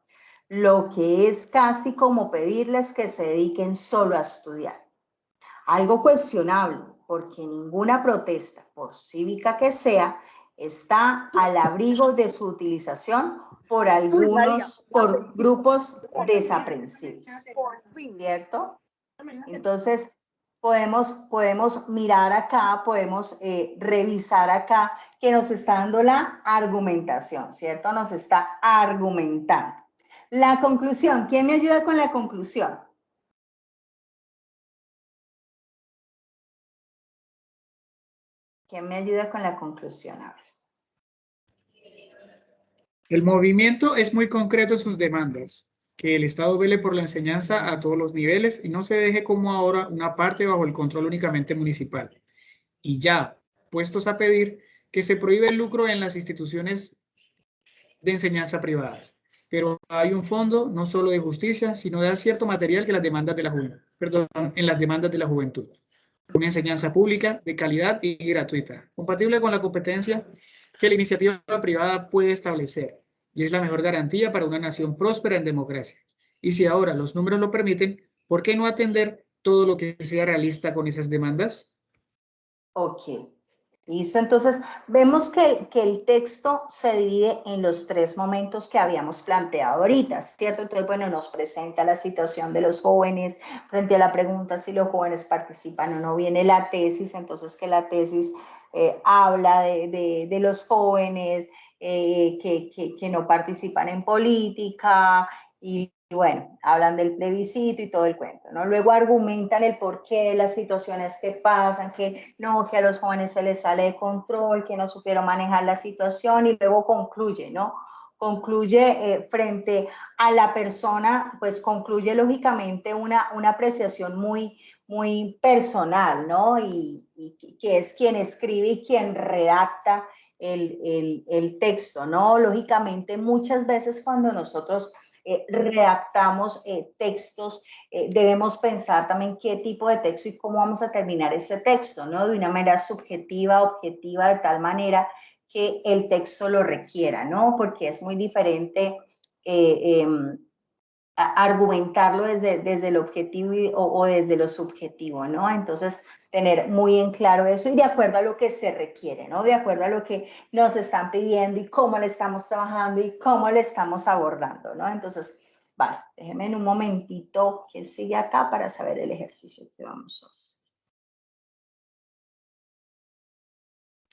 lo que es casi como pedirles que se dediquen solo a estudiar. Algo cuestionable, porque ninguna protesta, por cívica que sea, está al abrigo de su utilización por grupos desaprensivos, ¿cierto? Entonces, podemos mirar acá, podemos revisar acá que nos está dando la argumentación, ¿cierto? Nos está argumentando. La conclusión, ¿quién me ayuda con la conclusión? ¿Quién me ayuda con la conclusión? A ver. El movimiento es muy concreto en sus demandas, que el Estado vele por la enseñanza a todos los niveles y no se deje como ahora una parte bajo el control únicamente municipal. Y ya, puestos a pedir que se prohíbe el lucro en las instituciones de enseñanza privadas. Pero hay un fondo no solo de justicia, sino de cierto material que las demandas de la juventud, en las demandas de la juventud. Una enseñanza pública de calidad y gratuita, compatible con la competencia que la iniciativa privada puede establecer, y es la mejor garantía para una nación próspera en democracia. Y si ahora los números lo permiten, ¿por qué no atender todo lo que sea realista con esas demandas? Ok, listo. Entonces, vemos que el texto se divide en los tres momentos que habíamos planteado ahorita, ¿cierto? Entonces, bueno, nos presenta la situación de los jóvenes frente a la pregunta si los jóvenes participan o no. Viene la tesis, entonces que la tesis habla de los jóvenes que no participan en política y bueno, hablan del plebiscito y todo el cuento, ¿no? Luego argumentan el porqué de las situaciones que pasan, que no, que a los jóvenes se les sale de control, que no supieron manejar la situación y luego concluye, ¿no? Concluye frente a la persona, pues concluye lógicamente una apreciación muy personal, ¿no? Y que es quien escribe y quien redacta el texto, ¿no? Lógicamente muchas veces cuando nosotros redactamos textos, debemos pensar también qué tipo de texto y cómo vamos a terminar ese texto, ¿no? De una manera subjetiva, objetiva, de tal manera que el texto lo requiera, ¿no? Porque es muy diferente argumentarlo desde el objetivo o desde lo subjetivo, ¿no? Entonces, tener muy en claro eso y de acuerdo a lo que se requiere, ¿no? De acuerdo a lo que nos están pidiendo y cómo le estamos trabajando y cómo le estamos abordando, ¿no? Entonces, vale, déjenme en un momentito que sigue acá para saber el ejercicio que vamos a hacer.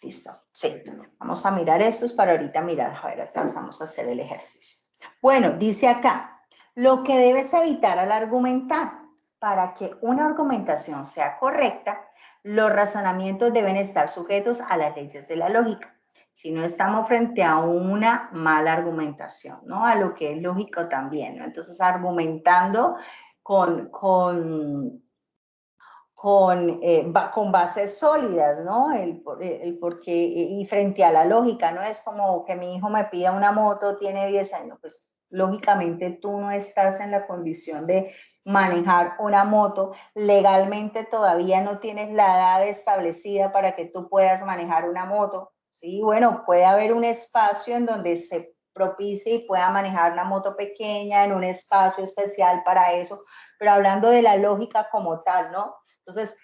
Listo, sí, vamos a mirar estos para ahorita mirar, a ver, alcanzamos a hacer el ejercicio. Bueno, dice acá, lo que debes evitar al argumentar. Para que una argumentación sea correcta, los razonamientos deben estar sujetos a las leyes de la lógica. Si no estamos frente a una mala argumentación, ¿no? A lo que es lógico también, ¿no? Entonces, argumentando con bases sólidas, ¿no? El porque, y frente a la lógica, ¿no? Es como que mi hijo me pida una moto, tiene 10 años, pues lógicamente tú no estás en la condición de manejar una moto, legalmente todavía no tienes la edad establecida para que tú puedas manejar una moto, ¿sí? Bueno, puede haber un espacio en donde se propicie y pueda manejar una moto pequeña en un espacio especial para eso, pero hablando de la lógica como tal, ¿no? Entonces,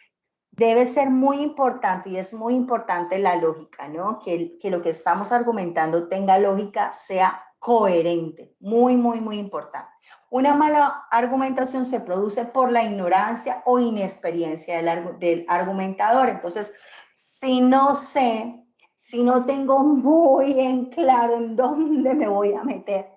debe ser muy importante y es muy importante la lógica, ¿no? Que lo que estamos argumentando tenga lógica, sea coherente, muy importante. Una mala argumentación se produce por la ignorancia o inexperiencia del argumentador. Entonces, si no sé, si no tengo muy en claro en dónde me voy a meter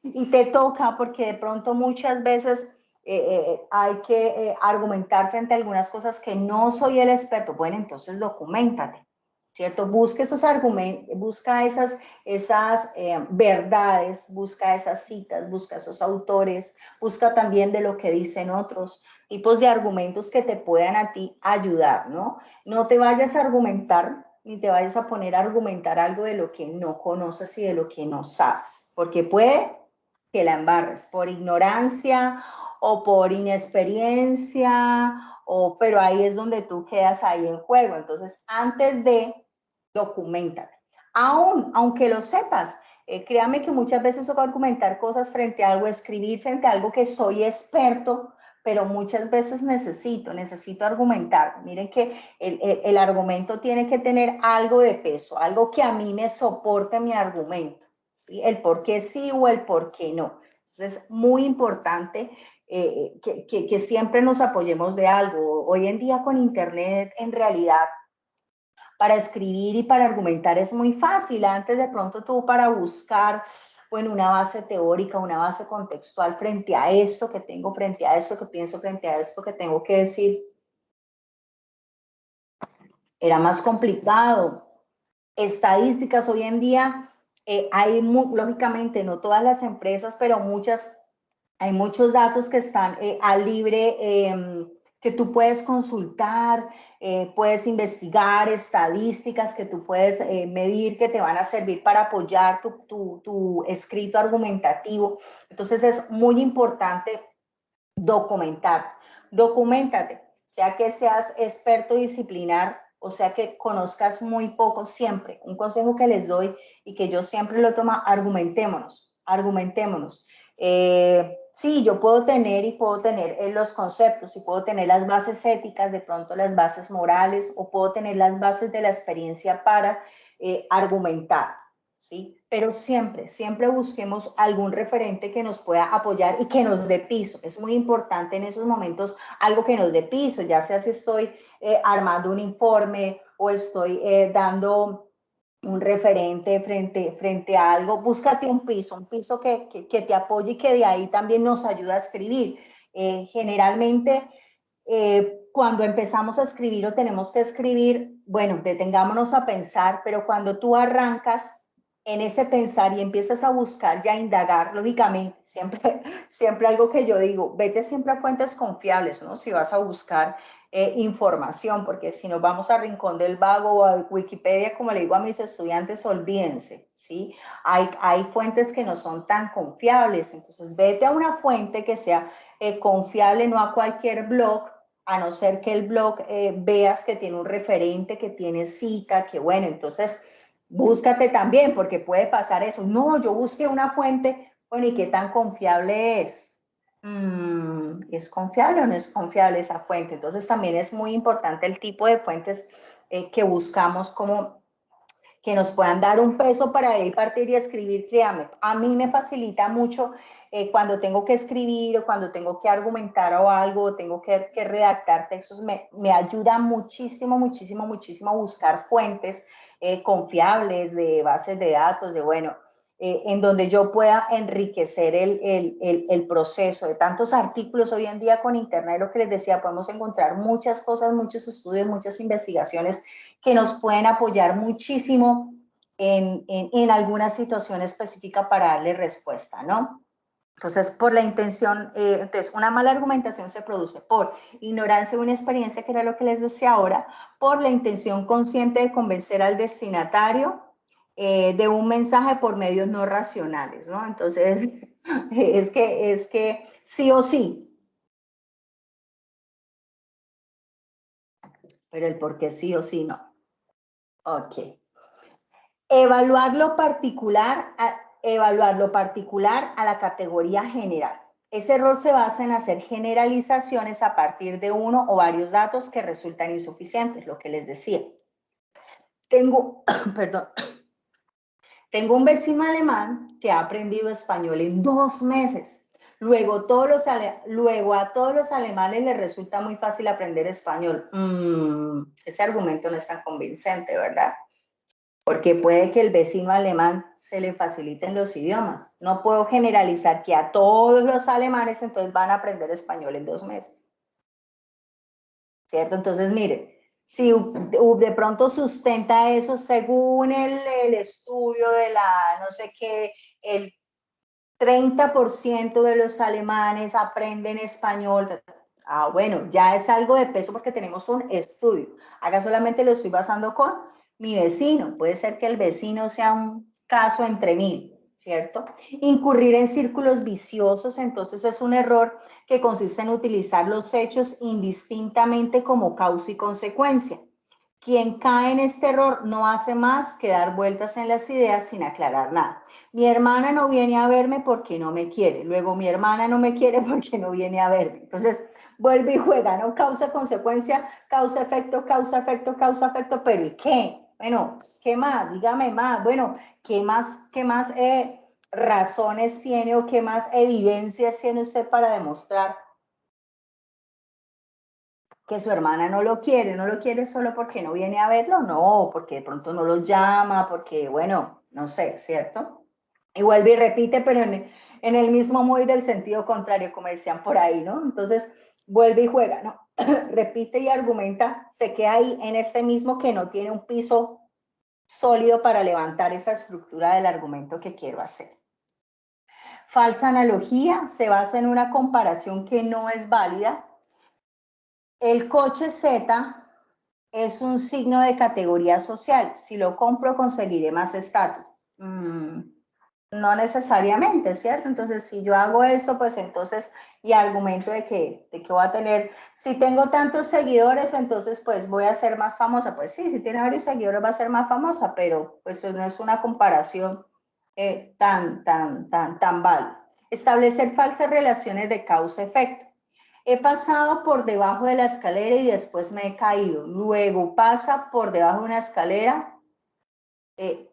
y te toca porque de pronto muchas veces hay que argumentar frente a algunas cosas que no soy el experto. Bueno, entonces documéntate, ¿cierto? Busca esos argumentos, busca esas verdades, busca esas citas, busca esos autores, busca también de lo que dicen otros, tipos de argumentos que te puedan a ti ayudar, ¿no? No te vayas a argumentar, ni te vayas a poner a argumentar algo de lo que no conoces y de lo que no sabes, porque puede que la embarres por ignorancia o por inexperiencia, pero ahí es donde tú quedas ahí en juego. Entonces, antes de, documentate. Aunque lo sepas, créame que muchas veces toca argumentar cosas frente a algo, escribir frente a algo que soy experto, pero muchas veces necesito argumentar. Miren que el argumento tiene que tener algo de peso, algo que a mí me soporte mi argumento, ¿sí? El por qué sí o el por qué no. Entonces, es muy importante que siempre nos apoyemos de algo. Hoy en día con Internet, en realidad, para escribir y para argumentar es muy fácil. Antes de pronto tú para buscar, bueno, una base teórica, una base contextual frente a esto que tengo, frente a esto que pienso, frente a esto que tengo que decir, era más complicado. Estadísticas hoy en día, hay lógicamente no todas las empresas, pero muchas, hay muchos datos que están al libre, que tú puedes consultar, puedes investigar, estadísticas que tú puedes medir, que te van a servir para apoyar tu escrito argumentativo. Entonces es muy importante documentar. Documéntate, sea que seas experto disciplinar, o sea que conozcas muy poco, siempre. Un consejo que les doy y que yo siempre lo tomo, argumentémonos, argumentémonos. Sí, yo puedo tener los conceptos y puedo tener las bases éticas, de pronto las bases morales, o puedo tener las bases de la experiencia para argumentar, ¿sí? Pero siempre, siempre busquemos algún referente que nos pueda apoyar y que nos dé piso. Es muy importante en esos momentos algo que nos dé piso, ya sea si estoy armando un informe o estoy dando un referente frente a algo, búscate un piso que te apoye y que de ahí también nos ayuda a escribir. Generalmente, cuando empezamos a escribir o tenemos que escribir, bueno, detengámonos a pensar, pero cuando tú arrancas en ese pensar y empiezas a buscar y a indagar, lógicamente, siempre algo que yo digo, vete siempre a fuentes confiables, ¿no? Si vas a buscar información, porque si nos vamos a Rincón del Vago o a Wikipedia, como le digo a mis estudiantes, olvídense, ¿sí? Hay fuentes que no son tan confiables, entonces vete a una fuente que sea confiable, no a cualquier blog, a no ser que el blog veas que tiene un referente, que tiene cita, que bueno, entonces búscate también, porque puede pasar eso. No, yo busqué una fuente, bueno, ¿y qué tan confiable es? ¿Es confiable o no es confiable esa fuente? Entonces también es muy importante el tipo de fuentes que buscamos, como que nos puedan dar un peso para ir partir y escribir. Créame, a mí me facilita mucho cuando tengo que escribir o cuando tengo que argumentar o algo, o tengo que redactar textos, me ayuda muchísimo, muchísimo, muchísimo a buscar fuentes confiables de bases de datos, de bueno, en donde yo pueda enriquecer el proceso de tantos artículos. Hoy en día con Internet, lo que les decía, podemos encontrar muchas cosas, muchos estudios, muchas investigaciones que nos pueden apoyar muchísimo en alguna situación específica para darle respuesta, ¿no? Entonces, por la intención, entonces una mala argumentación se produce por ignorancia de una experiencia, que era lo que les decía ahora, por la intención consciente de convencer al destinatario de un mensaje por medios no racionales, ¿no? Entonces, es que sí o sí, pero el por qué sí o sí no. Ok. Evaluar lo particular a la categoría general. Ese error se basa en hacer generalizaciones a partir de uno o varios datos que resultan insuficientes, lo que les decía. Perdón, tengo un vecino alemán que ha aprendido español en 2 meses. Luego a todos los alemanes les resulta muy fácil aprender español. Ese argumento no es tan convincente, ¿verdad? Porque puede que el vecino alemán se le faciliten los idiomas. No puedo generalizar que a todos los alemanes entonces van a aprender español en 2 meses. ¿Cierto? Entonces, mire, si de pronto sustenta eso según el estudio de la, no sé qué, el 30% de los alemanes aprenden español. Ah, bueno, ya es algo de peso porque tenemos un estudio. Acá solamente lo estoy basando con mi vecino. Puede ser que el vecino sea un caso entre mil, ¿cierto? Incurrir en círculos viciosos, entonces es un error que consiste en utilizar los hechos indistintamente como causa y consecuencia. Quien cae en este error no hace más que dar vueltas en las ideas sin aclarar nada. Mi hermana no viene a verme porque no me quiere. Luego mi hermana no me quiere porque no viene a verme. Entonces vuelve y juega, ¿no? Causa, consecuencia, causa, efecto, causa, efecto, causa, efecto. Pero ¿y qué? Bueno, ¿qué más? Dígame más. Bueno, ¿qué más razones tiene o qué más evidencias tiene usted para demostrar que su hermana no lo quiere solo porque no viene a verlo? No, porque de pronto no lo llama, porque, bueno, no sé, ¿cierto? Y vuelve y repite, pero en el mismo modo del sentido contrario, como decían por ahí, ¿no? Entonces, vuelve y juega, ¿no? Repite y argumenta, se queda ahí en este mismo que no tiene un piso sólido para levantar esa estructura del argumento que quiero hacer. Falsa analogía, se basa en una comparación que no es válida. El coche Z es un signo de categoría social. Si lo compro, conseguiré más estatus. No necesariamente, ¿cierto? Entonces, si yo hago eso, pues entonces, y argumento de que voy a tener, si tengo tantos seguidores, entonces pues voy a ser más famosa. Pues sí, si tiene varios seguidores va a ser más famosa, pero pues no es una comparación tan válida. Establecer falsas relaciones de causa-efecto. He pasado por debajo de la escalera y después me he caído. Luego pasa por debajo de una escalera.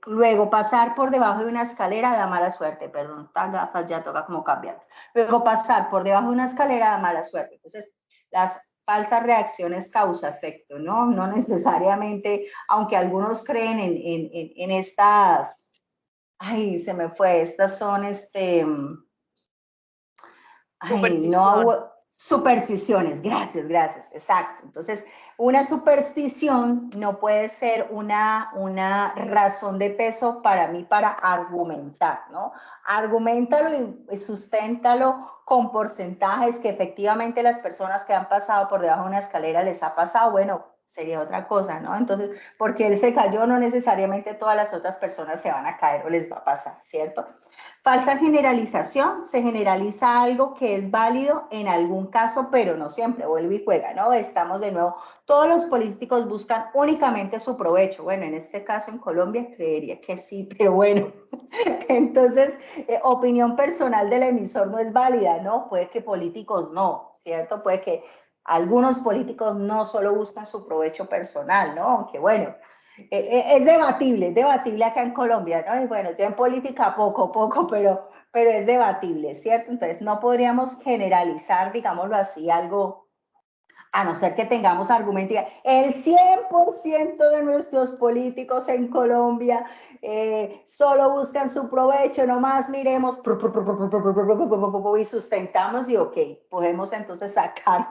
Luego pasar por debajo de una escalera da mala suerte. Perdón, estas gafas ya toca como cambiar. Luego pasar por debajo de una escalera da mala suerte. Entonces, las falsas reacciones causa-efecto, ¿no? No necesariamente, aunque algunos creen en estas, ay, se me fue, estas son, no, supersticiones, gracias, exacto. Entonces, una superstición no puede ser una razón de peso para mí para argumentar, ¿no? Argumentalo y susténtalo con porcentajes que efectivamente las personas que han pasado por debajo de una escalera les ha pasado, bueno, sería otra cosa, ¿no? Entonces, porque él se cayó, no necesariamente todas las otras personas se van a caer o les va a pasar, ¿cierto? Falsa generalización, se generaliza algo que es válido en algún caso, pero no siempre, vuelve y juega, ¿no? Estamos de nuevo, todos los políticos buscan únicamente su provecho. Bueno, en este caso en Colombia creería que sí, pero bueno. Entonces, opinión personal del emisor no es válida, ¿no? Puede que políticos no, ¿cierto? Puede que algunos políticos no solo buscan su provecho personal, ¿no? Aunque bueno, es debatible acá en Colombia, ¿no? Y bueno, yo en política poco, pero es debatible, ¿cierto? Entonces no podríamos generalizar, digámoslo así, algo, a no ser que tengamos argumentos. El 100% de nuestros políticos en Colombia solo buscan su provecho, nomás miremos y sustentamos y ok, podemos entonces sacar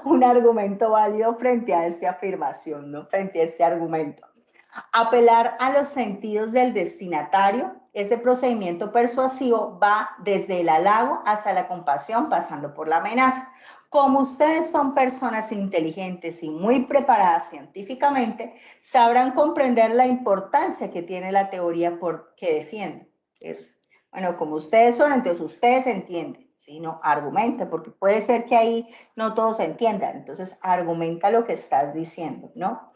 un argumento válido frente a esta afirmación, ¿no? Frente a este argumento. Apelar a los sentidos del destinatario. Ese procedimiento persuasivo va desde el halago hasta la compasión, pasando por la amenaza. Como ustedes son personas inteligentes y muy preparadas científicamente, sabrán comprender la importancia que tiene la teoría que defienden. Bueno, como ustedes son, entonces ustedes entienden, ¿sí? No, argumenta, porque puede ser que ahí no todos entiendan. Entonces, argumenta lo que estás diciendo, ¿no?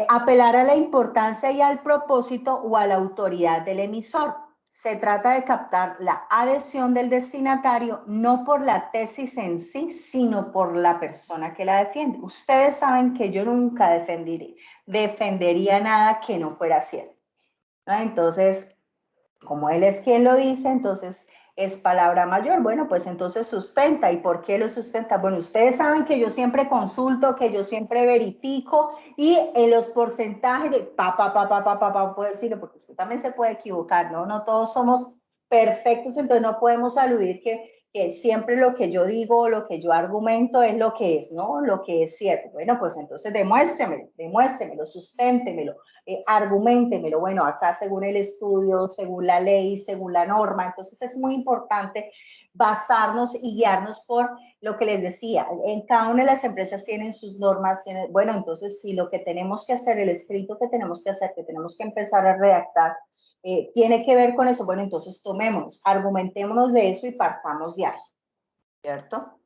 Apelar a la importancia y al propósito o a la autoridad del emisor. Se trata de captar la adhesión del destinatario no por la tesis en sí, sino por la persona que la defiende. Ustedes saben que yo nunca defendería nada que no fuera cierto, ¿no? Entonces, como él es quien lo dice, entonces es palabra mayor. Bueno, pues entonces sustenta. ¿Y por qué lo sustenta? Bueno, ustedes saben que yo siempre consulto, que yo siempre verifico y en los porcentajes de puedo decirlo, porque usted también se puede equivocar, ¿no? No todos somos perfectos, entonces no podemos aludir que que siempre lo que yo digo, lo que yo argumento es lo que es, ¿no? Lo que es cierto. Bueno, pues entonces demuéstremelo, susténtemelo, argumentemelo. Bueno, acá según el estudio, según la ley, según la norma. Entonces es muy importante basarnos y guiarnos por lo que les decía. En cada una de las empresas tienen sus normas. Bueno, entonces si lo que tenemos que hacer, el escrito que tenemos que hacer, que tenemos que empezar a redactar, tiene que ver con eso, bueno, entonces tomémonos, argumentémonos de eso y partamos de ahí, ¿cierto?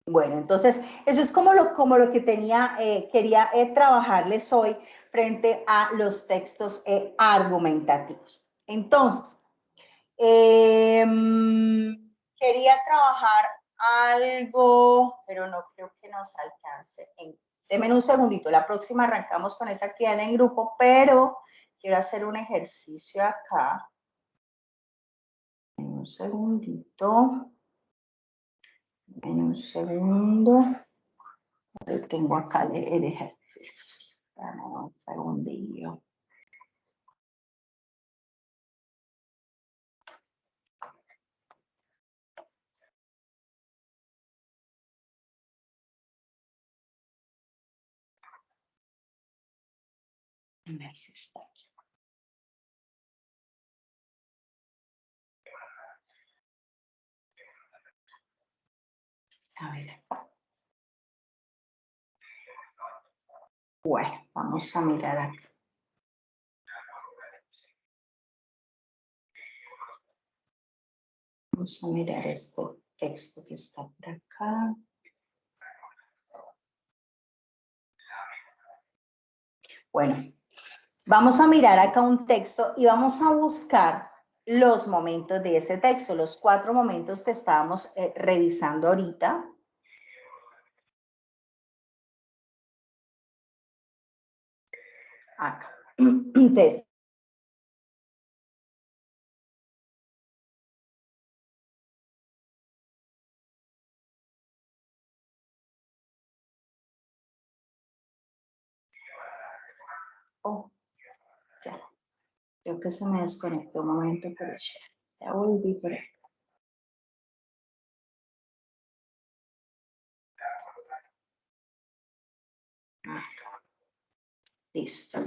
Bueno, entonces eso es como lo que quería trabajarles hoy frente a los textos argumentativos. Entonces, quería trabajar algo, pero no creo que nos alcance. Denme un segundito, la próxima arrancamos con esa actividad en grupo, pero quiero hacer un ejercicio acá. Un segundito. En un segundo. Tengo acá el ejercicio. Dame un segundillo. A ver si está aquí. A ver. Bueno, vamos a mirar acá. Vamos a mirar este texto que está por acá. Bueno, vamos a mirar acá un texto y vamos a buscar los momentos de ese texto, los 4 momentos que estábamos revisando ahorita. Acá. Entonces, oh, ya. Creo que se me desconectó un momento, pero ya volví por ahí. Listo.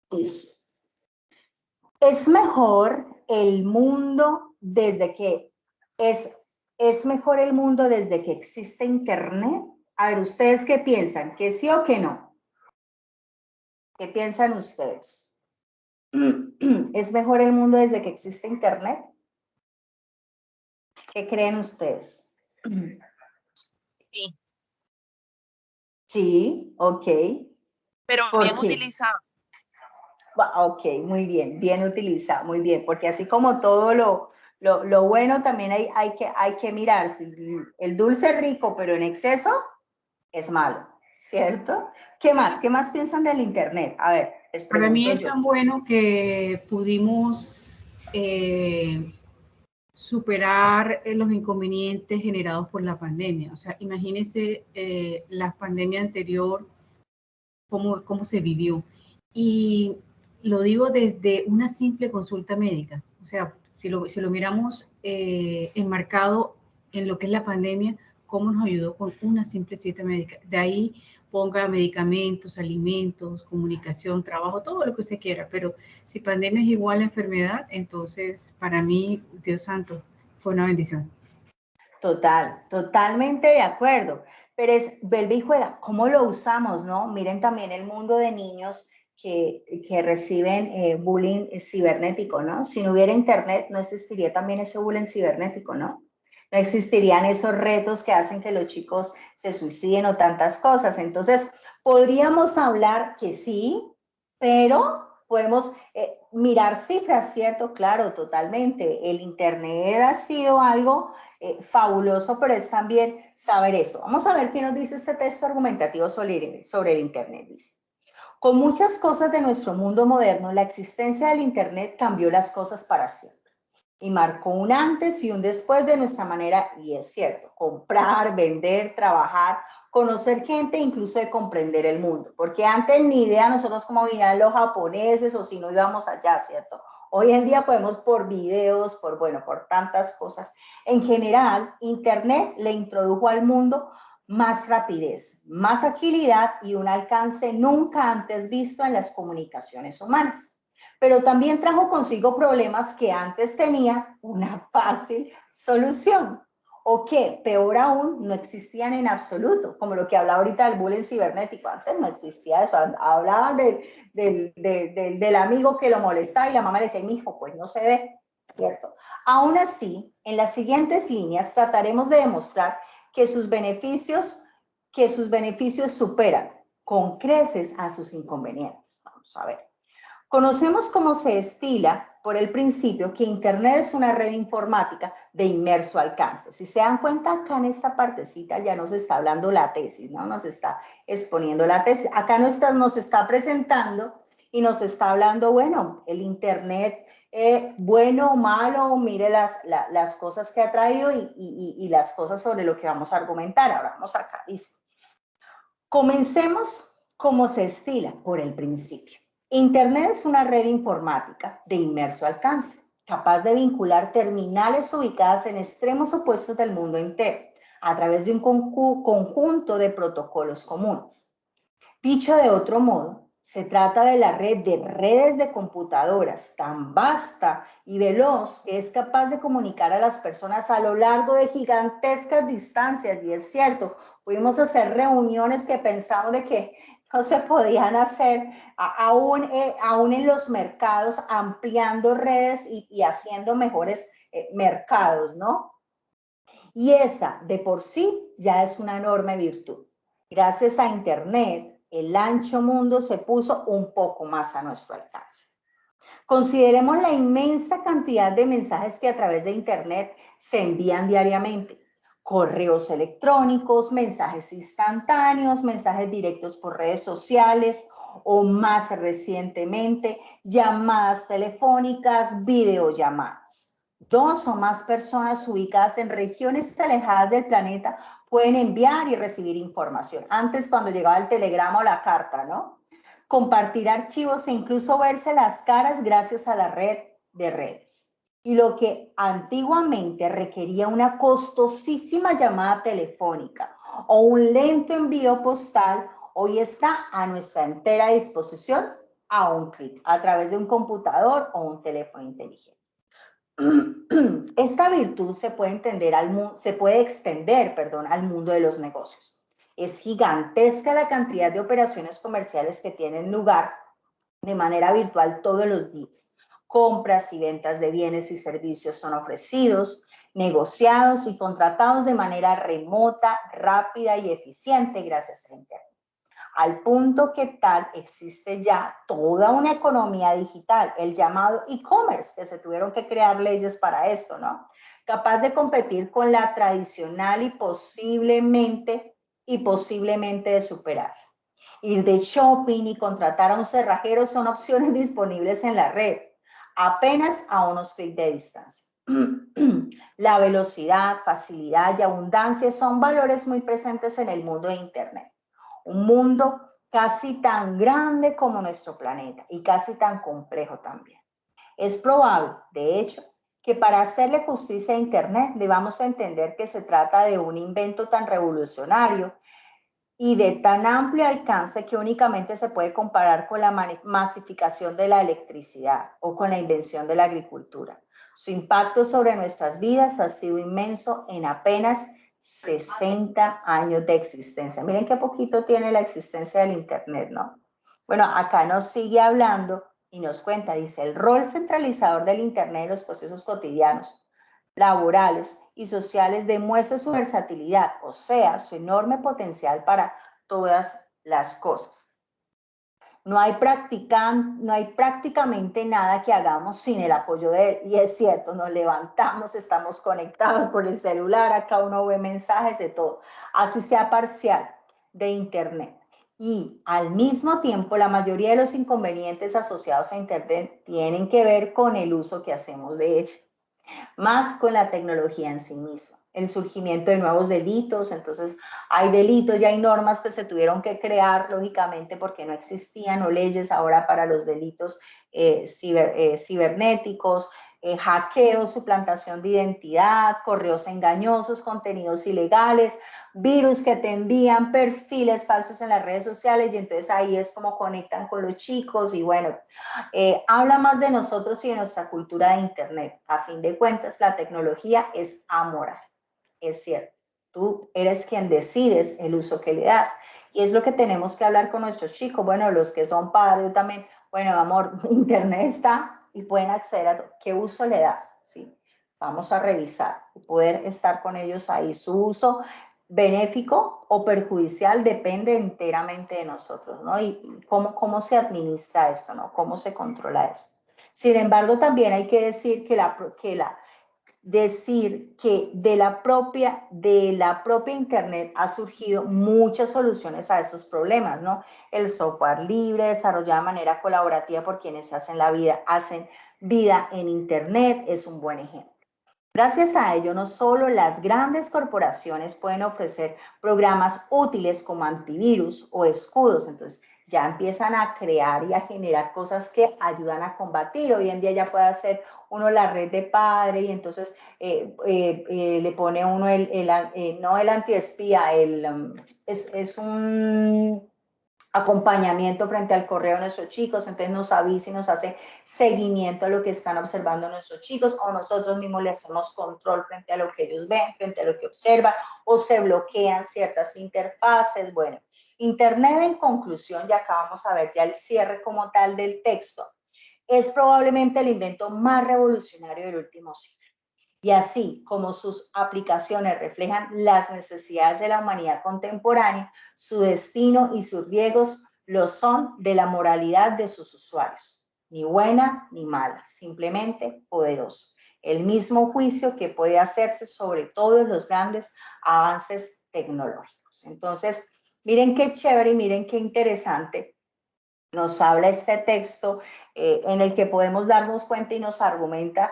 Listo. Es mejor el mundo desde que es mejor el mundo desde que existe Internet. A ver, ¿ustedes qué piensan? ¿Que sí o que no? ¿Qué piensan ustedes? ¿Es mejor el mundo desde que existe Internet? ¿Qué creen ustedes? Sí, Sí, ok. pero ¿Por bien qué? utilizado. Ok, muy bien utilizado, muy bien, porque así como todo lo bueno también hay que mirar. Si el dulce es rico, pero en exceso es malo, ¿cierto? ¿Qué más? ¿Qué más piensan del Internet? A ver, les Para mí pregunto es yo. tan bueno que pudimos superar los inconvenientes generados por la pandemia. O sea, imagínense la pandemia anterior, cómo se vivió. Y lo digo desde una simple consulta médica. O sea, si lo miramos enmarcado en lo que es la pandemia, cómo nos ayudó con una simple cita médica. De ahí ponga medicamentos, alimentos, comunicación, trabajo, todo lo que usted quiera. Pero si pandemia es igual a enfermedad, entonces para mí, Dios santo, fue una bendición. Totalmente de acuerdo. Pero es, vuelve y juega, ¿cómo lo usamos, no? Miren también el mundo de niños que reciben bullying cibernético, ¿no? Si no hubiera Internet, no existiría también ese bullying cibernético, ¿no? No existirían esos retos que hacen que los chicos se suiciden o tantas cosas. Entonces, podríamos hablar que sí, pero podemos mirar cifras, ¿cierto? Claro, totalmente. El Internet ha sido algo fabuloso, pero es también saber eso. Vamos a ver qué nos dice este texto argumentativo sobre el Internet. Dice, con muchas cosas de nuestro mundo moderno, la existencia del Internet cambió las cosas para siempre y marcó un antes y un después de nuestra manera, y es cierto, comprar, vender, trabajar, conocer gente, incluso de comprender el mundo, porque antes ni idea nosotros cómo venían los japoneses o si no íbamos allá, ¿cierto? Hoy en día podemos por videos, por tantas cosas. En general, Internet le introdujo al mundo más rapidez, más agilidad y un alcance nunca antes visto en las comunicaciones humanas. Pero también trajo consigo problemas que antes tenían una fácil solución o que, peor aún, no existían en absoluto, como lo que hablaba ahorita del bullying cibernético. Antes no existía eso, hablaban del amigo que lo molestaba y la mamá le decía, mi hijo, pues no se ve, ¿cierto? Aún así, en las siguientes líneas trataremos de demostrar que sus beneficios superan con creces a sus inconvenientes. Vamos a ver. Conocemos cómo se estila por el principio que Internet es una red informática de inmerso alcance. Si se dan cuenta, acá en esta partecita ya nos está hablando la tesis, ¿no? Nos está exponiendo la tesis. Acá nos está presentando y nos está hablando, bueno, el Internet, bueno o malo, mire las cosas que ha traído y las cosas sobre lo que vamos a argumentar. Ahora vamos acá, dice. Comencemos cómo se estila por el principio. Internet es una red informática de inmerso alcance, capaz de vincular terminales ubicadas en extremos opuestos del mundo entero, a través de un conjunto de protocolos comunes. Dicho de otro modo, se trata de la red de redes de computadoras tan vasta y veloz que es capaz de comunicar a las personas a lo largo de gigantescas distancias, y es cierto, pudimos hacer reuniones que pensamos de que no se podían hacer, aún en los mercados, ampliando redes y haciendo mejores mercados, ¿no? Y esa de por sí ya es una enorme virtud. Gracias a Internet, el ancho mundo se puso un poco más a nuestro alcance. Consideremos la inmensa cantidad de mensajes que a través de Internet se envían diariamente. Correos electrónicos, mensajes instantáneos, mensajes directos por redes sociales o más recientemente, llamadas telefónicas, videollamadas. 2 o más personas ubicadas en regiones alejadas del planeta pueden enviar y recibir información. Antes, cuando llegaba el telegrama o la carta, ¿no? Compartir archivos e incluso verse las caras gracias a la red de redes. Y lo que antiguamente requería una costosísima llamada telefónica o un lento envío postal, hoy está a nuestra entera disposición a un clic, a través de un computador o un teléfono inteligente. Esta virtud se puede extender al mundo de los negocios. Es gigantesca la cantidad de operaciones comerciales que tienen lugar de manera virtual todos los días. Compras y ventas de bienes y servicios son ofrecidos, negociados y contratados de manera remota, rápida y eficiente gracias a Internet. Al punto que tal existe ya toda una economía digital, el llamado e-commerce, que se tuvieron que crear leyes para esto, ¿no? Capaz de competir con la tradicional y posiblemente de superar. Ir de shopping y contratar a un cerrajero son opciones disponibles en la red, apenas a unos clics de distancia. La velocidad, facilidad y abundancia son valores muy presentes en el mundo de Internet. Un mundo casi tan grande como nuestro planeta y casi tan complejo también. Es probable, de hecho, que para hacerle justicia a Internet debamos entender que se trata de un invento tan revolucionario y de tan amplio alcance que únicamente se puede comparar con la masificación de la electricidad o con la invención de la agricultura. Su impacto sobre nuestras vidas ha sido inmenso en apenas 60 años de existencia. Miren qué poquito tiene la existencia del Internet, ¿no? Bueno, acá nos sigue hablando y nos cuenta, dice, el rol centralizador del Internet en los procesos cotidianos, laborales y sociales demuestra su versatilidad, o sea, su enorme potencial para todas las cosas. No hay prácticamente nada que hagamos sin el apoyo de él. Y es cierto, nos levantamos, estamos conectados por el celular, acá uno ve mensajes de todo, así sea parcial de Internet. Y al mismo tiempo, la mayoría de los inconvenientes asociados a Internet tienen que ver con el uso que hacemos de ella, más con la tecnología en sí misma. el surgimiento de nuevos delitos. Entonces hay delitos y hay normas que se tuvieron que crear, lógicamente, porque no existían o leyes ahora para los delitos cibernéticos, hackeo, suplantación de identidad, correos engañosos, contenidos ilegales, virus que te envían, perfiles falsos en las redes sociales, y entonces ahí es como conectan con los chicos. Y bueno, habla más de nosotros y de nuestra cultura de Internet. A fin de cuentas, la tecnología es amoral, es cierto. Tú eres quien decides el uso que le das, y es lo que tenemos que hablar con nuestros chicos. Bueno, los que son padres, yo también, bueno, amor, Internet está y pueden acceder a qué uso le das, ¿sí? Vamos a revisar y poder estar con ellos ahí. Su uso benéfico o perjudicial depende enteramente de nosotros, ¿no? Y cómo se administra esto, ¿no? Cómo se controla esto. Sin embargo, también hay que decir que de la propia Internet ha surgido muchas soluciones a estos problemas, ¿no? El software libre, desarrollado de manera colaborativa por quienes hacen vida en Internet, es un buen ejemplo. Gracias a ello, no solo las grandes corporaciones pueden ofrecer programas útiles como antivirus o escudos, entonces ya empiezan a crear y a generar cosas que ayudan a combatir. Hoy en día ya puede hacer uno la red de padre, y entonces le pone uno no el antiespía, es un acompañamiento frente al correo de nuestros chicos, entonces nos avisa y nos hace seguimiento a lo que están observando nuestros chicos, o nosotros mismos le hacemos control frente a lo que ellos ven, frente a lo que observan, o se bloquean ciertas interfaces. Bueno, Internet, en conclusión, y acá vamos a ver ya el cierre como tal del texto, es probablemente el invento más revolucionario del último siglo. Y así como sus aplicaciones reflejan las necesidades de la humanidad contemporánea, su destino y sus riesgos lo son de la moralidad de sus usuarios. Ni buena ni mala, simplemente poderoso. El mismo juicio que puede hacerse sobre todos los grandes avances tecnológicos. Entonces, miren qué chévere y miren qué interesante nos habla este texto, en el que podemos darnos cuenta y nos argumenta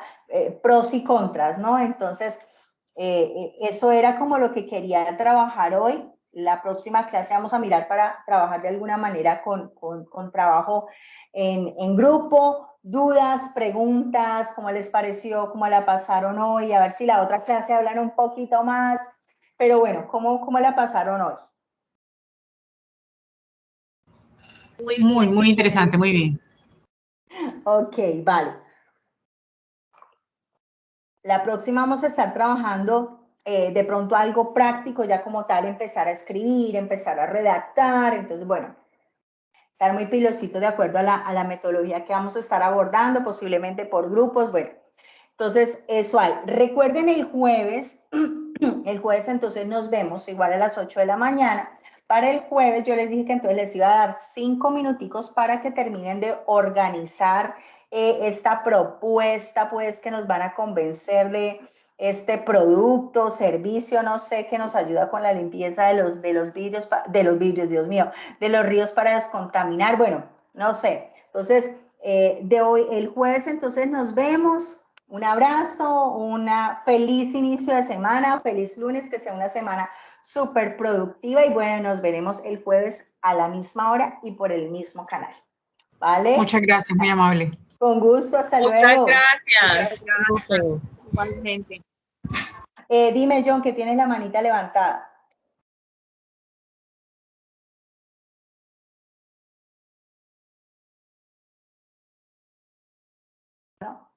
pros y contras, ¿no? Entonces, eso era como lo que quería trabajar hoy. La próxima clase vamos a mirar para trabajar de alguna manera con trabajo en grupo, dudas, preguntas, cómo les pareció, cómo la pasaron hoy, a ver si la otra clase hablan un poquito más, pero bueno, ¿cómo la pasaron hoy? Muy interesante, muy bien. Ok, vale. La próxima vamos a estar trabajando de pronto algo práctico, ya como tal, empezar a escribir, empezar a redactar. Entonces, bueno, estar muy pilosito de acuerdo a la metodología que vamos a estar abordando, posiblemente por grupos. Bueno, entonces eso hay. Recuerden el jueves entonces nos vemos igual a las 8 de la mañana. Para el jueves yo les dije que entonces les iba a dar 5 minuticos para que terminen de organizar esta propuesta, pues, que nos van a convencer de este producto, servicio, no sé, que nos ayuda con la limpieza de los vidrios, Dios mío, de los ríos para descontaminar. Bueno, no sé. Entonces, el jueves entonces nos vemos. Un abrazo, una feliz inicio de semana, feliz lunes, que sea una semana súper productiva, y bueno, nos veremos el jueves a la misma hora y por el mismo canal. ¿Vale? Muchas gracias, muy amable. Con gusto, hasta luego. Muchas gracias. Igualmente. Dime, John, que tienes la manita levantada. ¿No?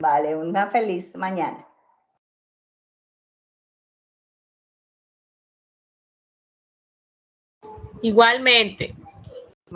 Vale, una feliz mañana. Igualmente.